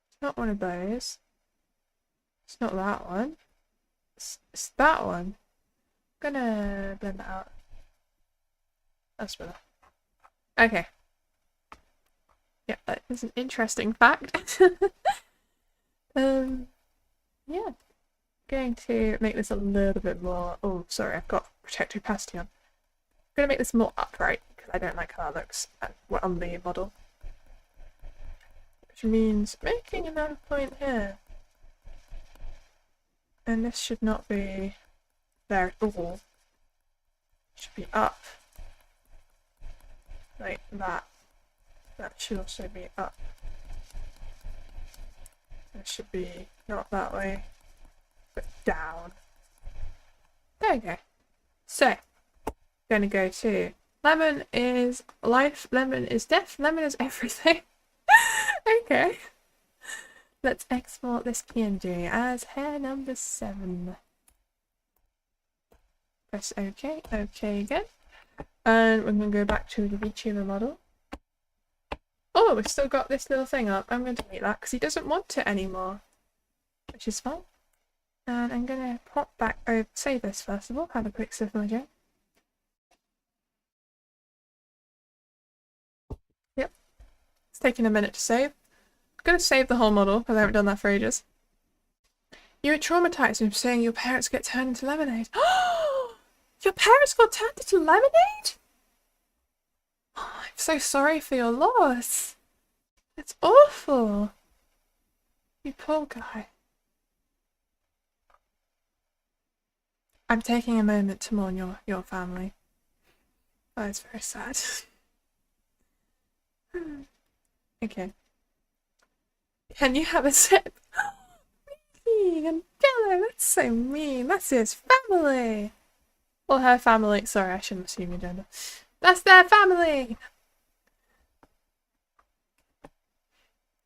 Speaker 1: It's not one of those. It's not that one. It's that one. I'm gonna blend that out. That's better. Okay. Yeah, that is an interesting fact. Yeah. Going to make this a little bit more... Oh, sorry, I've got protect opacity on. I'm going to make this more upright because I don't like how it looks on the model. Which means making another point here. And this should not be there at all. It should be up. Like that. That should also be up. It should be not that way, but down. There we go. So, I'm going to go to lemon is life, lemon is death, lemon is everything. Okay. Let's export this PNG as hair number 7. Press OK, OK again. And we're going to go back to the VTuber model. Oh, we've still got this little thing up. I'm going to delete that because he doesn't want it anymore, which is fine. And I'm going to pop back over, save this first of all, have a quick sip of my drink. taking a minute to save. I'm going to save the whole model because I haven't done that for ages. You were traumatized from saying your parents get turned into lemonade. Your parents got turned into lemonade? Oh, I'm so sorry for your loss. It's awful. You poor guy. I'm taking a moment to mourn your family. That is very sad. Okay. Can you have a sip? Really? And Jello, that's so mean. That's his family. Or her family. Sorry, I shouldn't assume your gender. That's their family!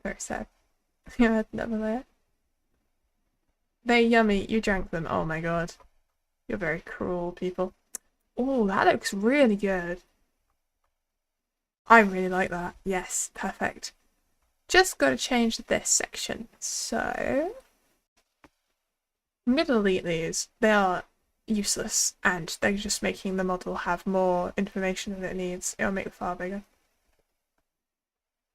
Speaker 1: Very sad. You had never there. They're yummy. You drank them. Oh my god. You're very cruel, people. Oh, that looks really good. I really like that. Yes, perfect. Just got to change this section. So, I'm going to delete these. They are useless and they're just making the model have more information than it needs. It'll make the file bigger.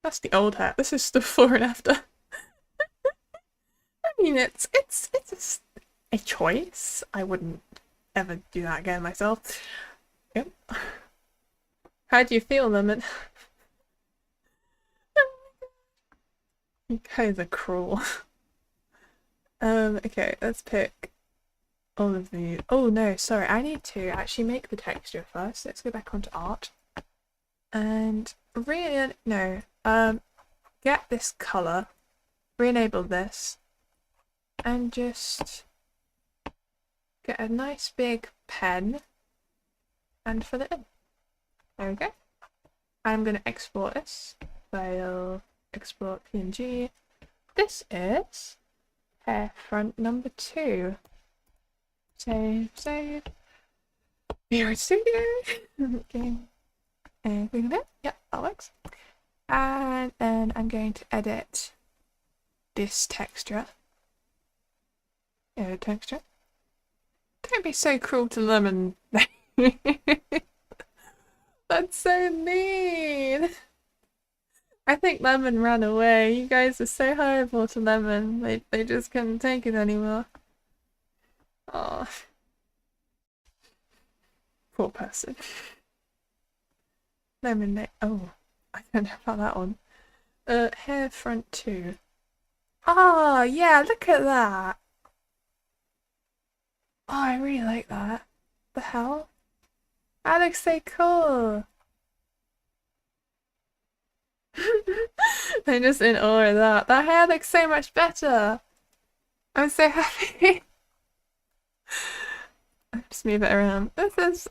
Speaker 1: That's the old hat. This is the before and after. I mean, it's a choice. I wouldn't ever do that again myself. Yep. How do you feel, Lemon? You guys are cruel. Okay, let's pick all of these. Oh no, sorry, I need to actually make the texture first. Let's go back onto art. And get this color, re-enable this, and just get a nice big pen and fill it in. There we go. I'm going to export this. File, export PNG. This is hair front number 2. Save. VTuber Studio. Okay. And click on it. Yep, that works. And then I'm going to edit this texture. Edit texture. Don't be so cruel to Lemon. That's so mean. I think Lemon ran away. You guys are so horrible to Lemon. They just couldn't take it anymore. Oh, poor person. Lemon. Oh, I don't know about that one. Hair front 2. Oh yeah, look at that. Oh, I really like that. The hell? That looks so cool. I'm just in awe of that. That hair looks so much better. I'm so happy. I'll just move it around. This is...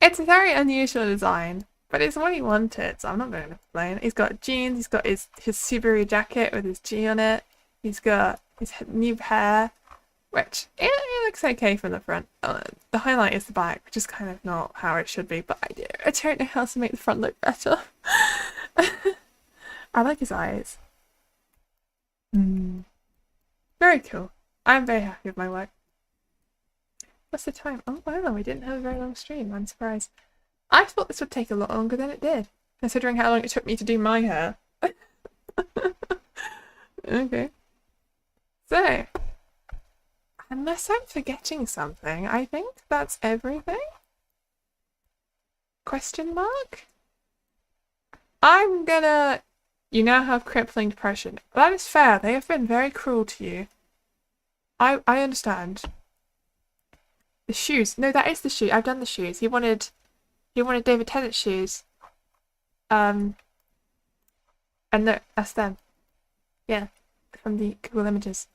Speaker 1: It's a very unusual design, but it's what he wanted, so I'm not going to complain. He's got jeans, he's got his Subaru jacket with his G on it. He's got his new hair, which it looks okay from the front. The highlight is the back, which is kind of not how it should be, but I don't know how to make the front look better. I like his eyes. Very cool. I'm very happy with my work. What's the time? Oh wow, we didn't have a very long stream. I'm surprised. I thought this would take a lot longer than it did, considering how long it took me to do my hair. Okay. So, unless I'm forgetting something, I think that's everything? Question mark? I'm gonna... You now have crippling depression. That is fair. They have been very cruel to you. I understand. The shoes. No, that is the shoe. I've done the shoes. He wanted David Tennant's shoes. And look, that's them. Yeah, from the Google Images.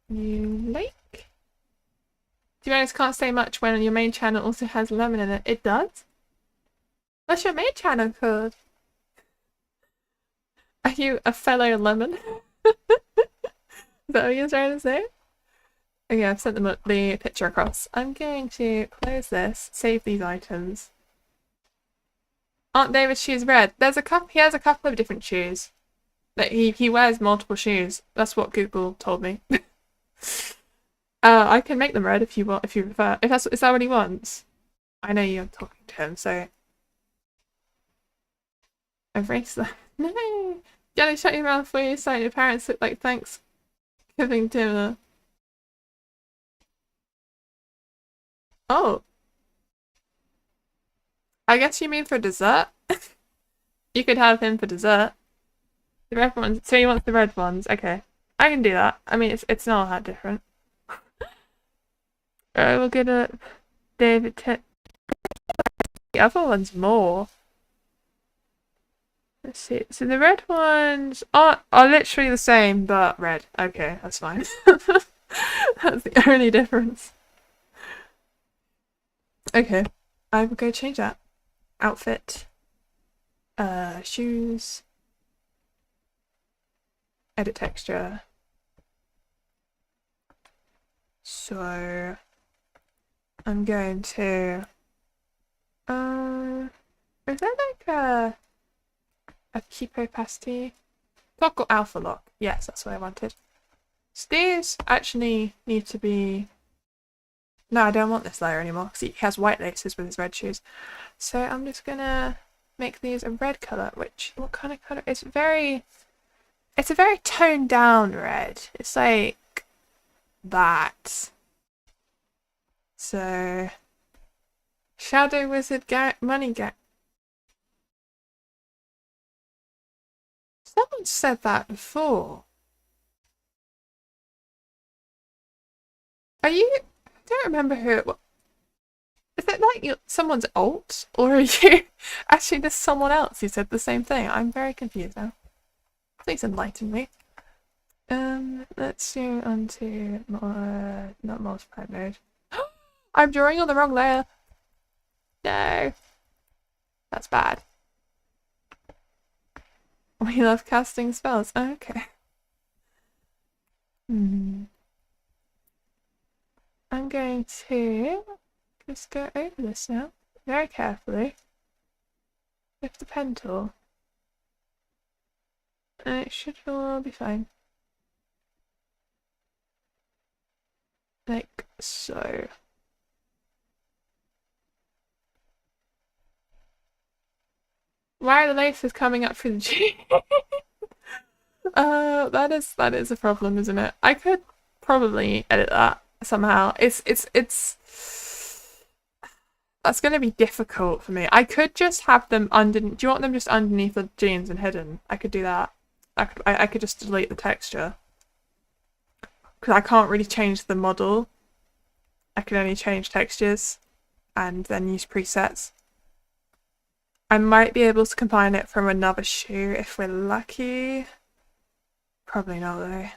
Speaker 1: New lake? To be honest, can't say much when your main channel also has lemon in it. It does? What's your main channel called? Are you a fellow lemon? Is that what you're trying to say? Okay, I've sent them the picture across. I'm going to close this, save these items. Aren't David's shoes red? He has a couple of different shoes. Like he wears multiple shoes. That's what Google told me. I can make them red if you want, if you prefer. Is that what he wants? I know you're talking to him, so Erase them. No! Jelly, shut your mouth before you say your parents look like Thanksgiving dinner. Oh. I guess you mean for dessert? You could have him for dessert. The red ones. So he wants the red ones. Okay. I can do that. I mean, it's not that different. Alright, we'll get a David the other one's more. Let's see. So the red ones are literally the same, but red. Okay, that's fine. That's the only difference. Okay, I will go change that. Outfit. Shoes. Edit texture. So I'm going to is that like a keep opacity? Toggle alpha lock. Yes, that's what I wanted. So these actually need to be no, I don't want this layer anymore because he has white laces with his red shoes. So I'm just gonna make these a red colour, which what kind of colour? It's a very toned down red. It's like that. So Shadow Wizard money gang. Someone said that before. Are you? I don't remember who it was. Is it like someone's alt, or are you actually just someone else who said the same thing? I'm very confused now. Please enlighten me. Let's go on to not multiply mode. I'm drawing on the wrong layer. No. That's bad. We love casting spells. Okay. I'm going to just go over this now, very carefully, with the pen tool. And it should all be fine. Like so. Why are the laces coming up through the jeans? That is a problem, isn't it? I could probably edit that somehow. It's that's gonna be difficult for me. I could just have them underneath. Do you want them just underneath the jeans and hidden? I could do that. I could just delete the texture because I can't really change the model. I can only change textures and then use presets. I might be able to combine it from another shoe if we're lucky. Probably not though.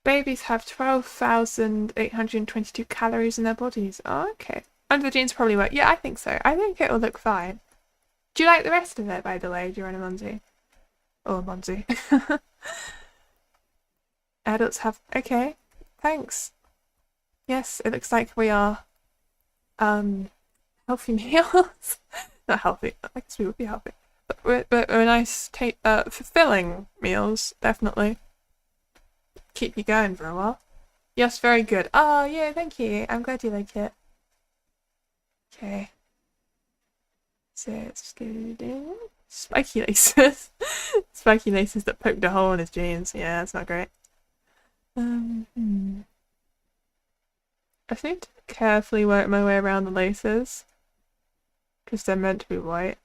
Speaker 1: Babies have 12,822 calories in their bodies. Oh, okay. Under the jeans probably work. Yeah, I think so. I think it will look fine. Do you like the rest of it, by the way, Joanna Monzi? Or Monzi. Adults have... Okay. Thanks. Yes, it looks like we are... healthy meals. Not healthy. I guess we would be healthy. But we're nice, fulfilling meals, definitely. Keep you going for a while. Yes, very good. Oh, yeah, thank you. I'm glad you like it. Okay. So let's just go down. Spiky laces. Spiky laces that poked a hole in his jeans. Yeah, that's not great. I just need to carefully work my way around the laces. Because they're meant to be white.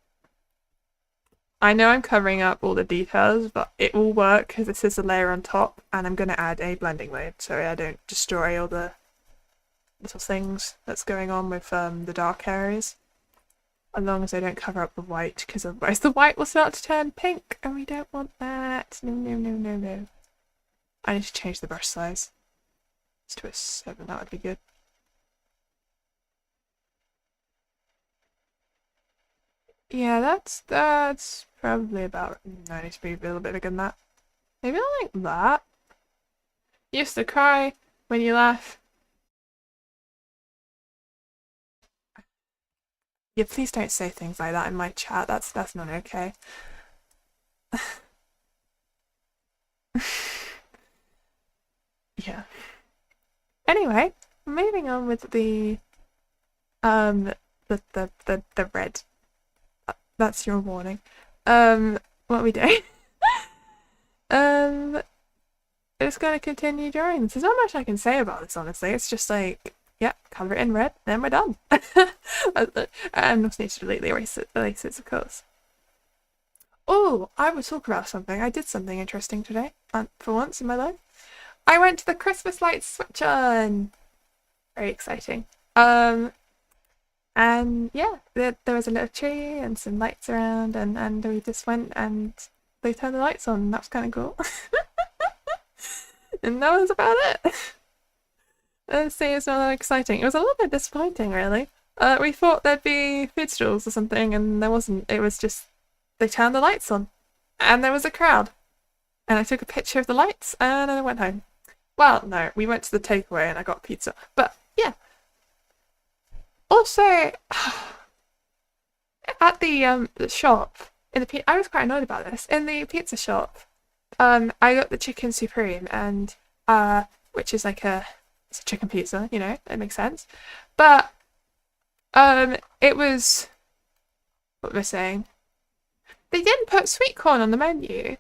Speaker 1: I know I'm covering up all the details, but it will work because this is a layer on top, and I'm going to add a blending mode so I don't destroy all the little things that's going on with the dark areas. As long as I don't cover up the white, because otherwise the white will start to turn pink, and we don't want that. No, no, no, no, no. I need to change the brush size. It's to a 7, that would be good. Yeah, that's probably about... No, I need to be a little bit bigger than that. Maybe I like that. You used to cry when you laugh. Yeah, please don't say things like that in my chat. That's not okay. Yeah. Anyway, moving on with the red. That's your warning. What are we doing? I'm just gonna continue drawing. There's not much I can say about this, honestly. It's just like, yeah, color it in red, then we're done. And also need to delete the erasers, of course. Oh, I will talk about something. I did something interesting today, for once in my life. I went to the Christmas lights switch on. Very exciting. And yeah, there was a little tree and some lights around, and we just went and they turned the lights on. And that was kind of cool. And that was about it. Let's say it's not that exciting. It was a little bit disappointing, really. We thought there'd be food stalls or something, and there wasn't. It was just they turned the lights on, and there was a crowd. And I took a picture of the lights, and then I went home. Well, no, we went to the takeaway, and I got pizza. But yeah. Also, at the shop in the I was quite annoyed about this in the pizza shop. I got the chicken supreme and which is like it's a chicken pizza, you know, it makes sense. But it was what was I saying? They didn't put sweet corn on the menu,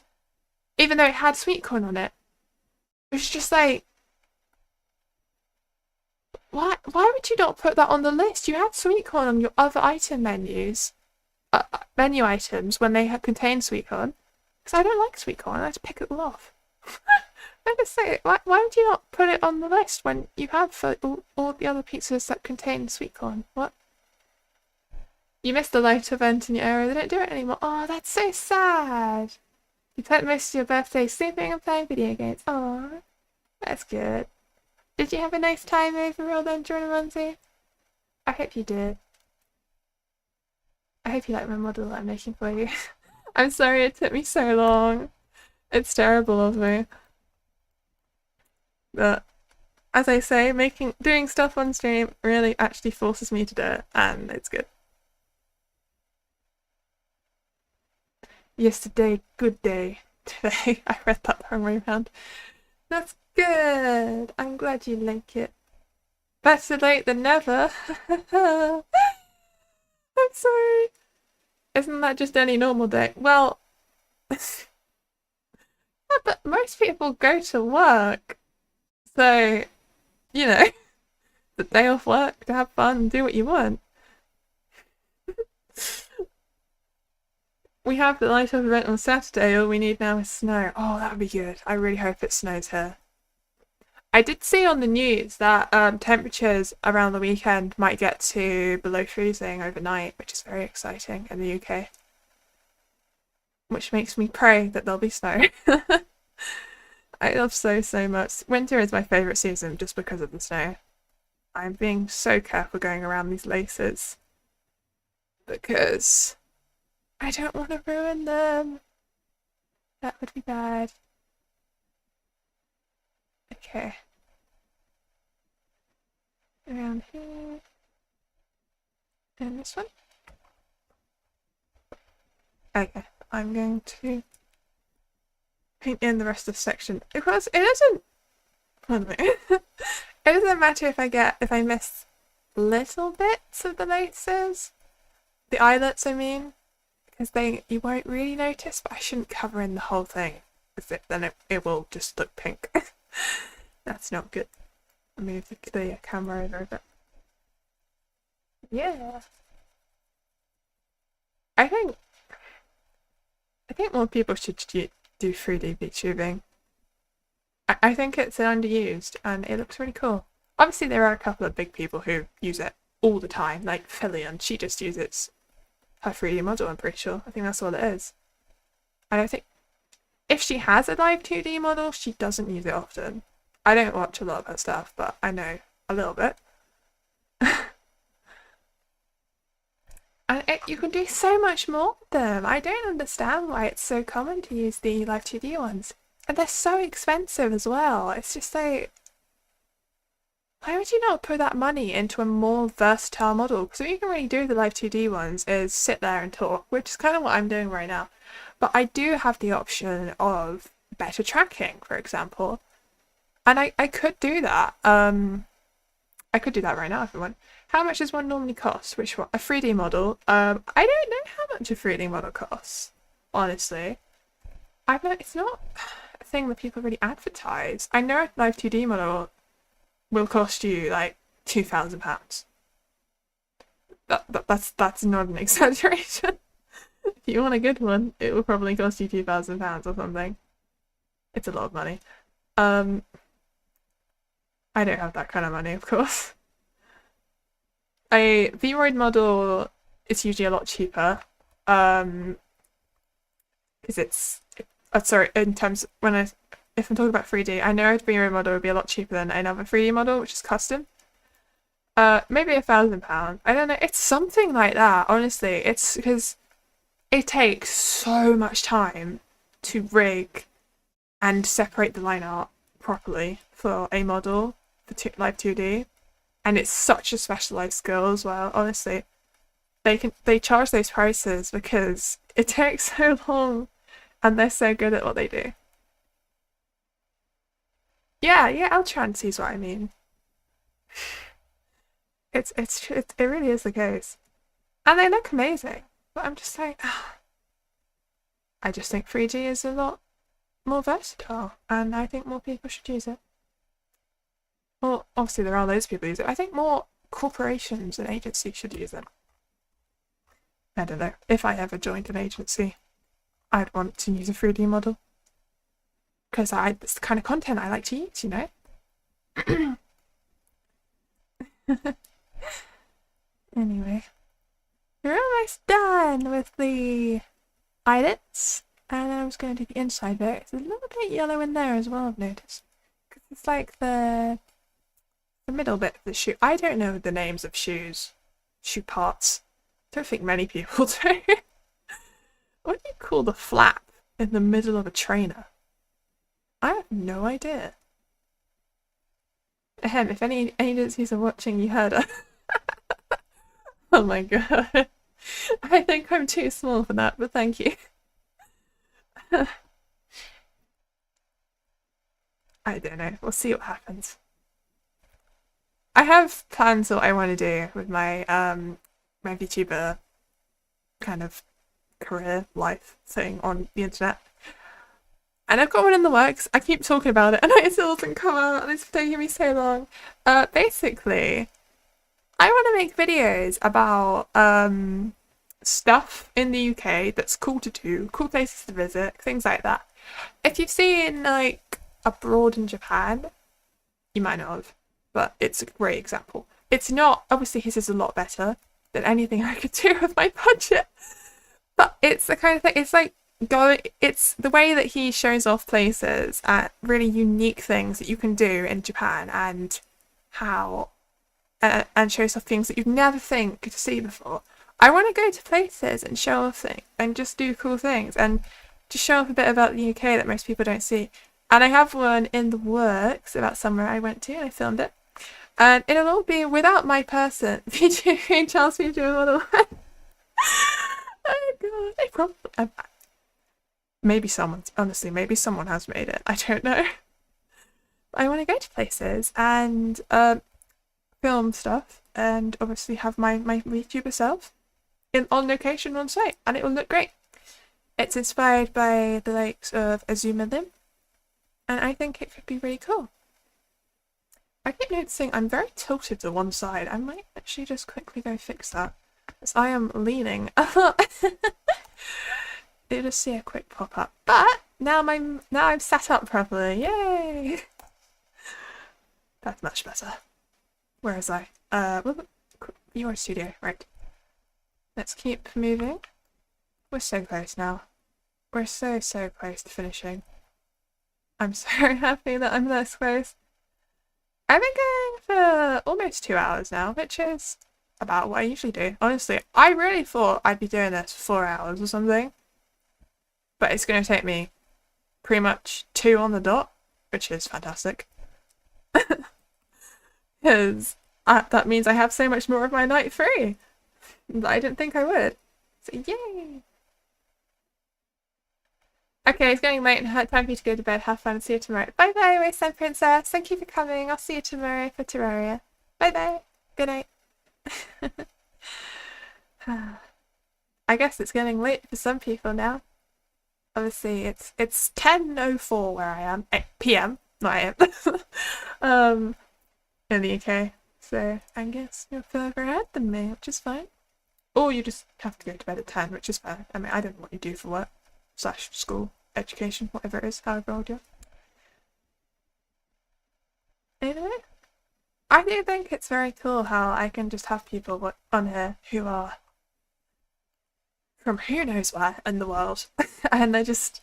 Speaker 1: even though it had sweet corn on it. It was just like, why would you not put that on the list? You had sweet corn on your other item menus, menu items when they contain sweet corn. Because I don't like sweet corn, I had to pick it all off. I just say, why would you not put it on the list when you have for all the other pizzas that contain sweet corn? What? You missed the light event in your area, they don't do it anymore. Oh, that's so sad. You spent most of your birthday sleeping and playing video games. Oh, that's good. Did you have a nice time overall then, Jordan? I hope you did. I hope you like my model that I'm making for you. I'm sorry it took me so long. It's terrible of me. But as I say, doing stuff on stream really actually forces me to do it, and it's good. Yesterday, good day. Today, I read that the wrong way around. That's good. I'm glad you like it. Better late than never. I'm sorry. Isn't that just any normal day? Well, yeah, but most people go to work. So, you know, the day off work to have fun and do what you want. We have the light up event on Saturday. All we need now is snow. Oh, that would be good. I really hope it snows here. I did see on the news that temperatures around the weekend might get to below freezing overnight, which is very exciting in the UK. Which makes me pray that there'll be snow. I love so much. Winter is my favourite season just because of the snow. I'm being so careful going around these laces because I don't want to ruin them. That would be bad. Okay. Around here. And this one. Okay, I'm going to paint in the rest of the section because it doesn't. It doesn't matter if I miss little bits of the laces, the eyelets. I mean, because you won't really notice. But I shouldn't cover in the whole thing, because then it will just look pink. That's not good. I'll move the camera over a bit. Yeah. I think more people should do 3D VTubing. I think it's underused and it looks really cool. Obviously there are a couple of big people who use it all the time, like Fillion. She just uses her 3D model, I'm pretty sure. I think that's all it is. I don't think if she has a live 2D model, she doesn't use it often. I don't watch a lot of her stuff, but I know a little bit. And you can do so much more with them. I don't understand why it's so common to use the live 2D ones. And they're so expensive as well. It's just like, why would you not put that money into a more versatile model? Because what you can really do with the live 2D ones is sit there and talk, which is kind of what I'm doing right now. But I do have the option of better tracking, for example. And I could do that. I could do that right now if I want. How much does one normally cost? Which one? A 3D model? I don't know how much a 3D model costs, honestly. I've not, it's not a thing that people really advertise. I know a live 2D model will cost you like £2,000. That's not an exaggeration. If you want a good one, it will probably cost you £2,000 or something. It's a lot of money. I don't have that kind of money, of course. A vroid model is usually a lot cheaper. Because it's sorry, in terms if I'm talking about 3D, I know a vroid model would be a lot cheaper than another 3D model, which is custom. Maybe £1,000. I don't know. It's something like that. Honestly, it's because it takes so much time to rig and separate the line art properly for a model for live 2D, and it's such a specialized skill as well. Honestly, they charge those prices because it takes so long, and they're so good at what they do. Yeah, Eltran sees what I mean. It really is the case, and they look amazing. But I'm just saying, I just think 3D is a lot more versatile, and I think more people should use it. Well, obviously there are loads of people who use it. I think more corporations and agencies should use it. I don't know. If I ever joined an agency, I'd want to use a 3D model. Because it's the kind of content I like to use, you know? Anyway. We're almost done with the eyelets. And I was going to do the inside bit. It's a little bit yellow in there as well, I've noticed. Because it's like the middle bit of the shoe. I don't know the names of shoe parts. Don't think many people do. What do you call the flap in the middle of a trainer? I have no idea. Ahem, if any agencies are watching, you heard her. Oh my god. I think I'm too small for that, but thank you. I don't know. We'll see what happens. I have plans what I want to do with my my VTuber kind of career life thing on the internet. And I've got one in the works. I keep talking about it and it still doesn't come out and it's taking me so long. Basically, I want to make videos about stuff in the UK that's cool to do, cool places to visit, things like that. If you've seen like Abroad in Japan, you might not have, but it's a great example. It's not, obviously his is a lot better than anything I could do with my budget, but it's the kind of thing, it's like it's the way that he shows off places and really unique things that you can do in Japan, and how and shows off things that you'd never think to see before. I want to go to places and show off things and just do cool things and just show off a bit about the UK that most people don't see. And I have one in the works about somewhere I went to and I filmed it. And it'll all be without my person, featuring Charles VTuber model. Oh god, I probably maybe maybe someone has made it. I don't know. I want to go to places and film stuff and obviously have my VTuber self on location on site, and it will look great. It's inspired by the likes of Azuma Lim, and I think it could be really cool. I keep noticing I'm very tilted to one side. I might actually just quickly go fix that, as I am leaning a lot. You'll just see a quick pop up. But now I'm sat up properly. Yay! That's much better. Where is I? Your studio, right. Let's keep moving. We're so close now. We're so close to finishing. I'm so happy that I'm this close. I've been going for almost 2 hours now, which is about what I usually do. Honestly, I really thought I'd be doing this for 4 hours or something. But it's going to take me pretty much 2 on the dot, which is fantastic. Because that means I have so much more of my night free that I didn't think I would. So yay! Okay, it's getting late and time for you to go to bed. Have fun and see you tomorrow. Bye bye, Wasteland Princess. Thank you for coming. I'll see you tomorrow for Terraria. Bye bye. Good night. I guess it's getting late for some people now. Obviously, it's 10:04 where I am. PM, not AM. In the UK. So I guess you're further ahead than me, which is fine. Or you just have to go to bed at 10, which is fair. I mean, I don't know what you do for work, / school, education, whatever it is, however old you are. Anyway, I do think it's very cool how I can just have people on here who are from who knows where in the world, and they're just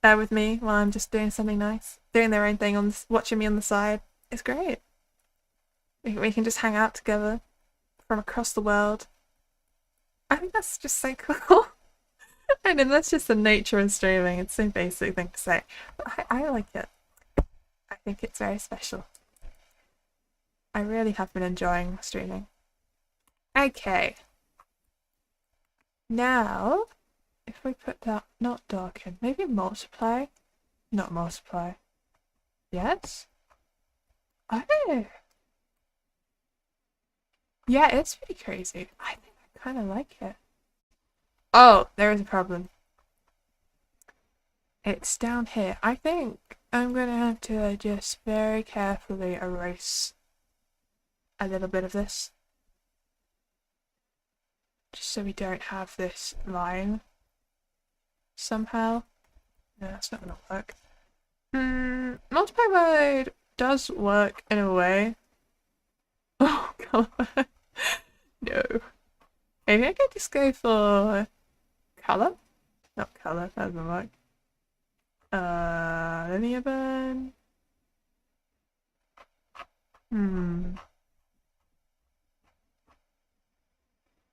Speaker 1: there with me while I'm just doing something nice, doing their own thing, watching me on the side. It's great. We can just hang out together from across the world. I think that's just so cool. I know that's just the nature of streaming. It's so basic thing to say, but I like it. I think it's very special. I really have been enjoying streaming. Okay. Now, if we put that, not darken, maybe multiply? Not multiply. Yes? Oh! Yeah, it's pretty crazy. I think I kind of like it. Oh, there is a problem. It's down here. I think I'm gonna have to just very carefully erase a little bit of this. Just so we don't have this line somehow. No, that's not gonna work. Multiply mode does work in a way. Oh, colour. No. Maybe I could just go for colour? Not colour, that doesn't work. Linear burn.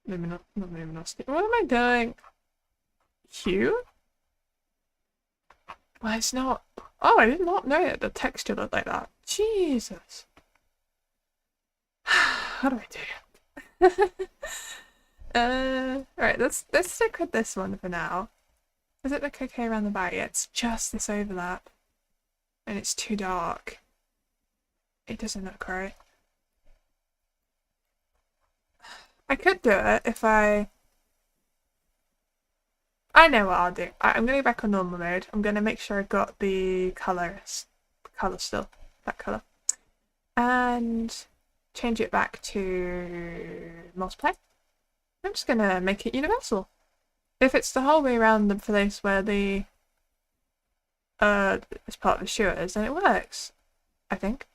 Speaker 1: Luminosity. What am I doing? Hue? Well, it's not. Oh, I did not know that the texture looked like that. Jesus. How do I do? Right, let's stick with this one for now. Does it look okay around the back? Yeah, it's just this overlap. And it's too dark. It doesn't look right. I could do it if I know what I'll do. I'm gonna go back on normal mode. I'm gonna make sure I've got the colour still, that colour. And change it back to multiply. I'm just gonna make it universal. If it's the whole way around the place where the this part of the shoe is, then it works. I think.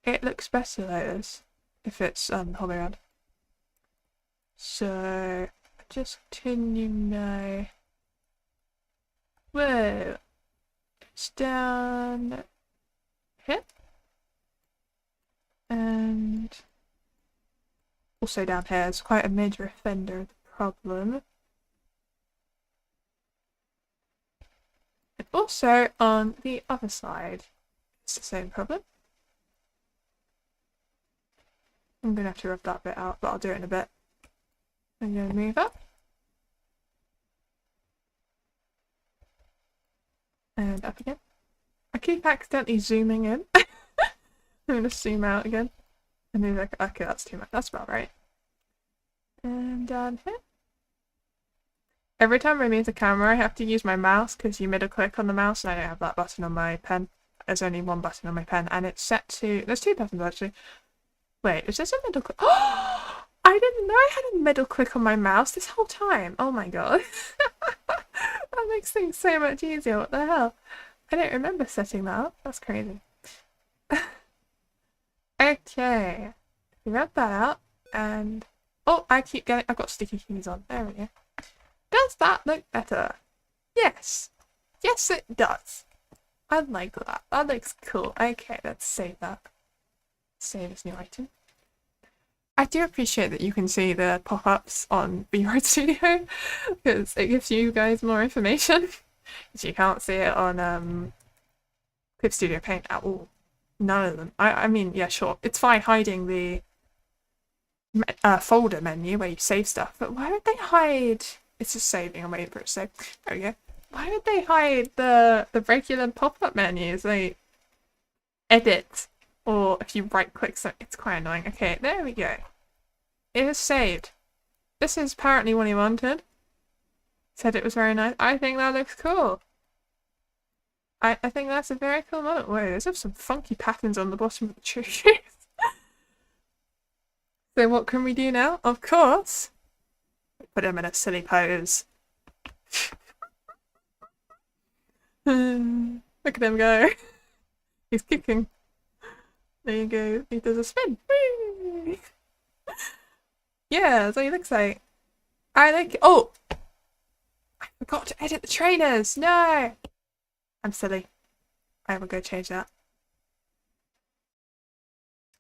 Speaker 1: It looks better like this if it's the whole way around. So just continue now. Whoa, it's down here, and also down here. It's quite a major offender of the problem. And also on the other side, it's the same problem. I'm gonna have to rub that bit out, but I'll do it in a bit. I'm gonna move up. And up again. I keep accidentally zooming in. I'm gonna zoom out again. And then okay, that's too much. That's about right. And down here. Every time I move the camera, I have to use my mouse because you middle click on the mouse, and I don't have that button on my pen. There's only one button on my pen, and it's set to. There's two buttons actually. Wait, is this a middle click? Oh, I didn't know I had a middle click on my mouse this whole time. Oh my god. That makes things so much easier. What the hell? I don't remember setting that up. That's crazy. Okay. Rub that out and oh, I've got sticky keys on. There we go. Does that look better? Yes. Yes, it does. I like that. That looks cool. Okay, let's save that. Save as new item. I do appreciate that you can see the pop-ups on VTuber Studio because it gives you guys more information. Because you can't see it on Clip Studio Paint at all. None of them. I mean, yeah, sure. It's fine hiding the folder menu where you save stuff, but why would they hide? It's just saving. I'm waiting for it to save. There we go. Why would they hide the regular pop-up menus? Like edit Or if you right click, so it's quite annoying. Okay, there we go. It is saved. This is apparently what he wanted. Said it was very nice. I think that looks cool. I think that's a very cool model. Wait, there's some funky patterns on the bottom of the trees. So what can we do now? Of course, put him in a silly pose. Look at him go. He's kicking. There you go. He does a spin. Yeah, that's what he looks like. I like it. Oh! I forgot to edit the trainers. No! I'm silly. I will go change that.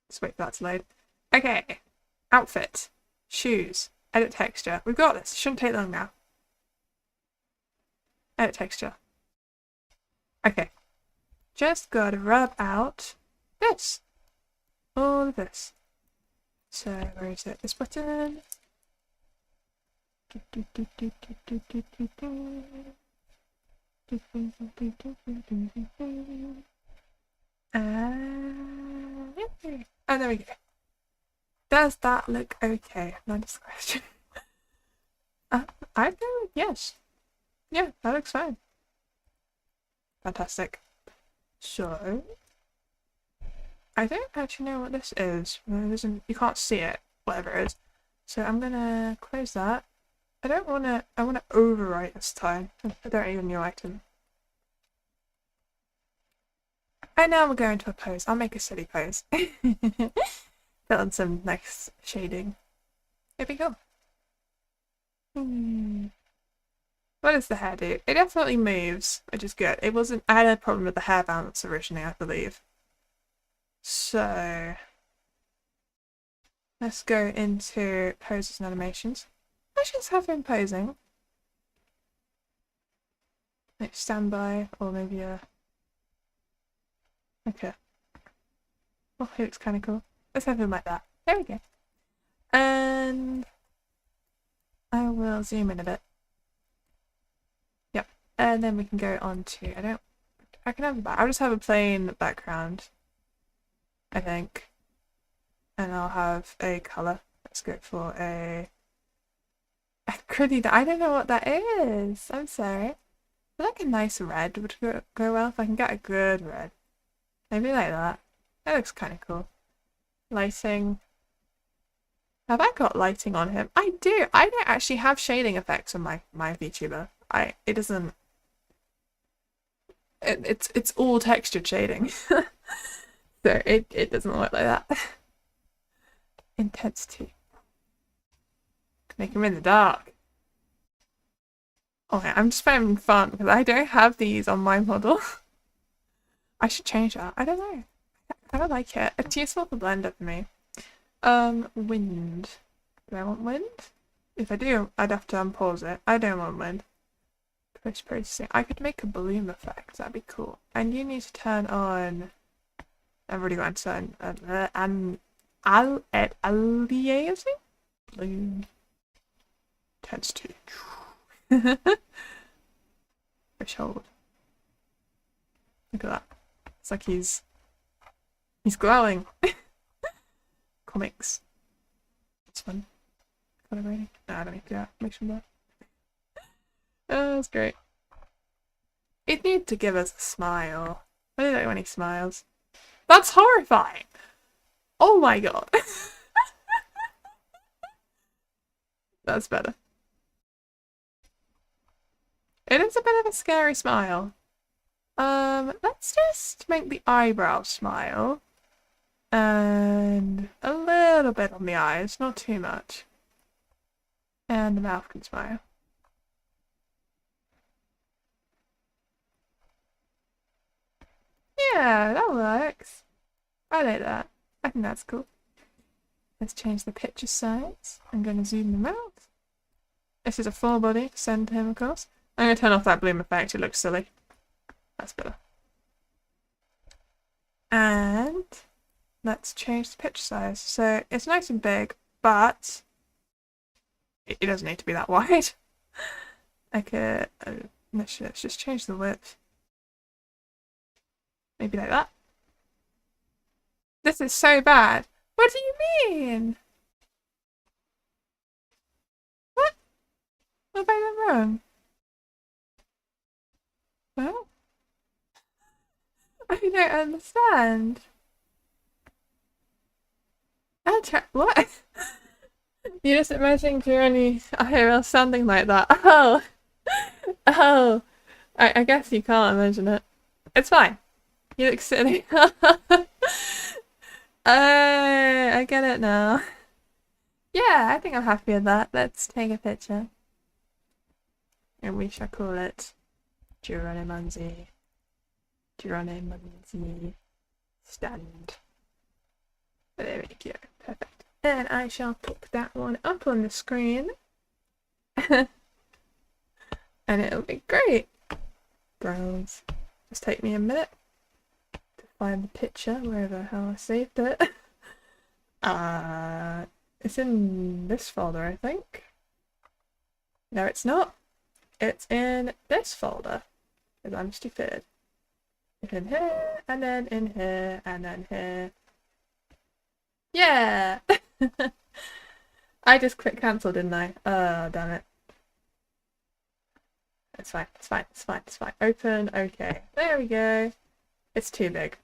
Speaker 1: Just wait for that to load. Okay. Outfit. Shoes. Edit texture. We've got this. Shouldn't take long now. Edit texture. Okay. Just gotta rub out this. All of this. So, where is it? This button. Oh, there we go. Does that look okay? That's the question. I think yes. Yeah, that looks fine. Fantastic. So, I don't actually know what this is. You can't see it, whatever it is. So I'm gonna close that. I wanna overwrite this time. I don't need a new item. And now we're going to a pose. I'll make a silly pose. Fill in some nice shading. It'd be cool. What does the hair do? It definitely moves, which is good. It wasn't. I had a problem with the hair balance originally, I believe. So let's go into poses and animations. Let's just have him posing. Like standby, or maybe a. Okay. Oh, he looks kind of cool. Let's have him like that. There we go. And I will zoom in a bit. Yep. And then we can go on to. I can have a back. I'll just have a plain background, I think. And I'll have a colour. Let's go for a pretty. I don't know what that is. I'm sorry. I feel like a nice red would go well if I can get a good red. Maybe like that. That looks kind of cool. Lighting. Have I got lighting on him? I do. I don't actually have shading effects on my VTuber. It doesn't. It's all textured shading. So it doesn't work like that. Intensity. Make him in the dark. Oh yeah, I'm just having fun because I don't have these on my model. I should change that. I don't know. I kind of like it. It's useful for Blender for me. Wind. Do I want wind? If I do, I'd have to unpause it. I don't want wind. Post processing. I could make a bloom effect. That'd be cool. And you need to turn on. I've already got to turn aliasing. Bloom. Intensity. Threshold. Look at that. It's like he's glowing. Comics. It's fun. Color grading. No, I don't need to do that. Make sure that. Oh, that's great. It needs to give us a smile. I don't like when he smiles. That's horrifying! Oh my god. That's better. It is a bit of a scary smile. Let's just make the eyebrows smile. And a little bit on the eyes, not too much. And the mouth can smile. Yeah, that works. I like that. I think that's cool. Let's change the picture size. I'm going to zoom them out. This is a full body, send to him of course. I'm going to turn off that bloom effect, it looks silly. That's better. And let's change the picture size. So it's nice and big, but it doesn't need to be that wide. Okay, let's just change the width. Maybe like that. This is so bad. What do you mean? What? What have I done wrong? Well, I don't understand. What? You're just imagining Journey IRL sounding like that. Oh, oh. I guess you can't imagine it. It's fine. You look silly. I get it now. Yeah, I think I'm happy with that. Let's take a picture. And we shall call it Geronimo's stand. There we go. Perfect. And I shall put that one up on the screen. And it'll be great. Browse. Just take me a minute to find the picture wherever the hell I saved it. It's in this folder, I think. No, it's not. It's in this folder. Because I'm stupid. It's in here, and then in here, and then here. Yeah! I just clicked cancel, didn't I? Oh, damn it. It's fine, it's fine, it's fine, it's fine. Open, okay. There we go. It's too big.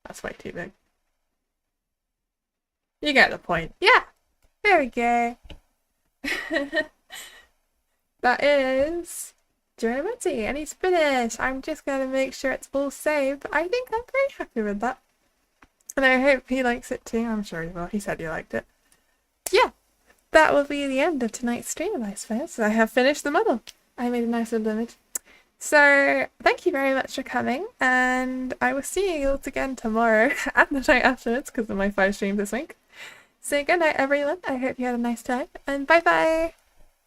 Speaker 1: That's way too big. You get the point. Yeah! There we go. That is Geronimo's and he's finished. I'm just going to make sure it's all saved. I think I'm very happy with that. And I hope he likes it too. I'm sure he will. He said he liked it. Yeah, that will be the end of tonight's stream, I suppose. I have finished the model. I made a nice little image. So, thank you very much for coming, and I will see you all again tomorrow and the night afterwards because of my 5 streams this week. So good night everyone, I hope you had a nice time, and bye bye!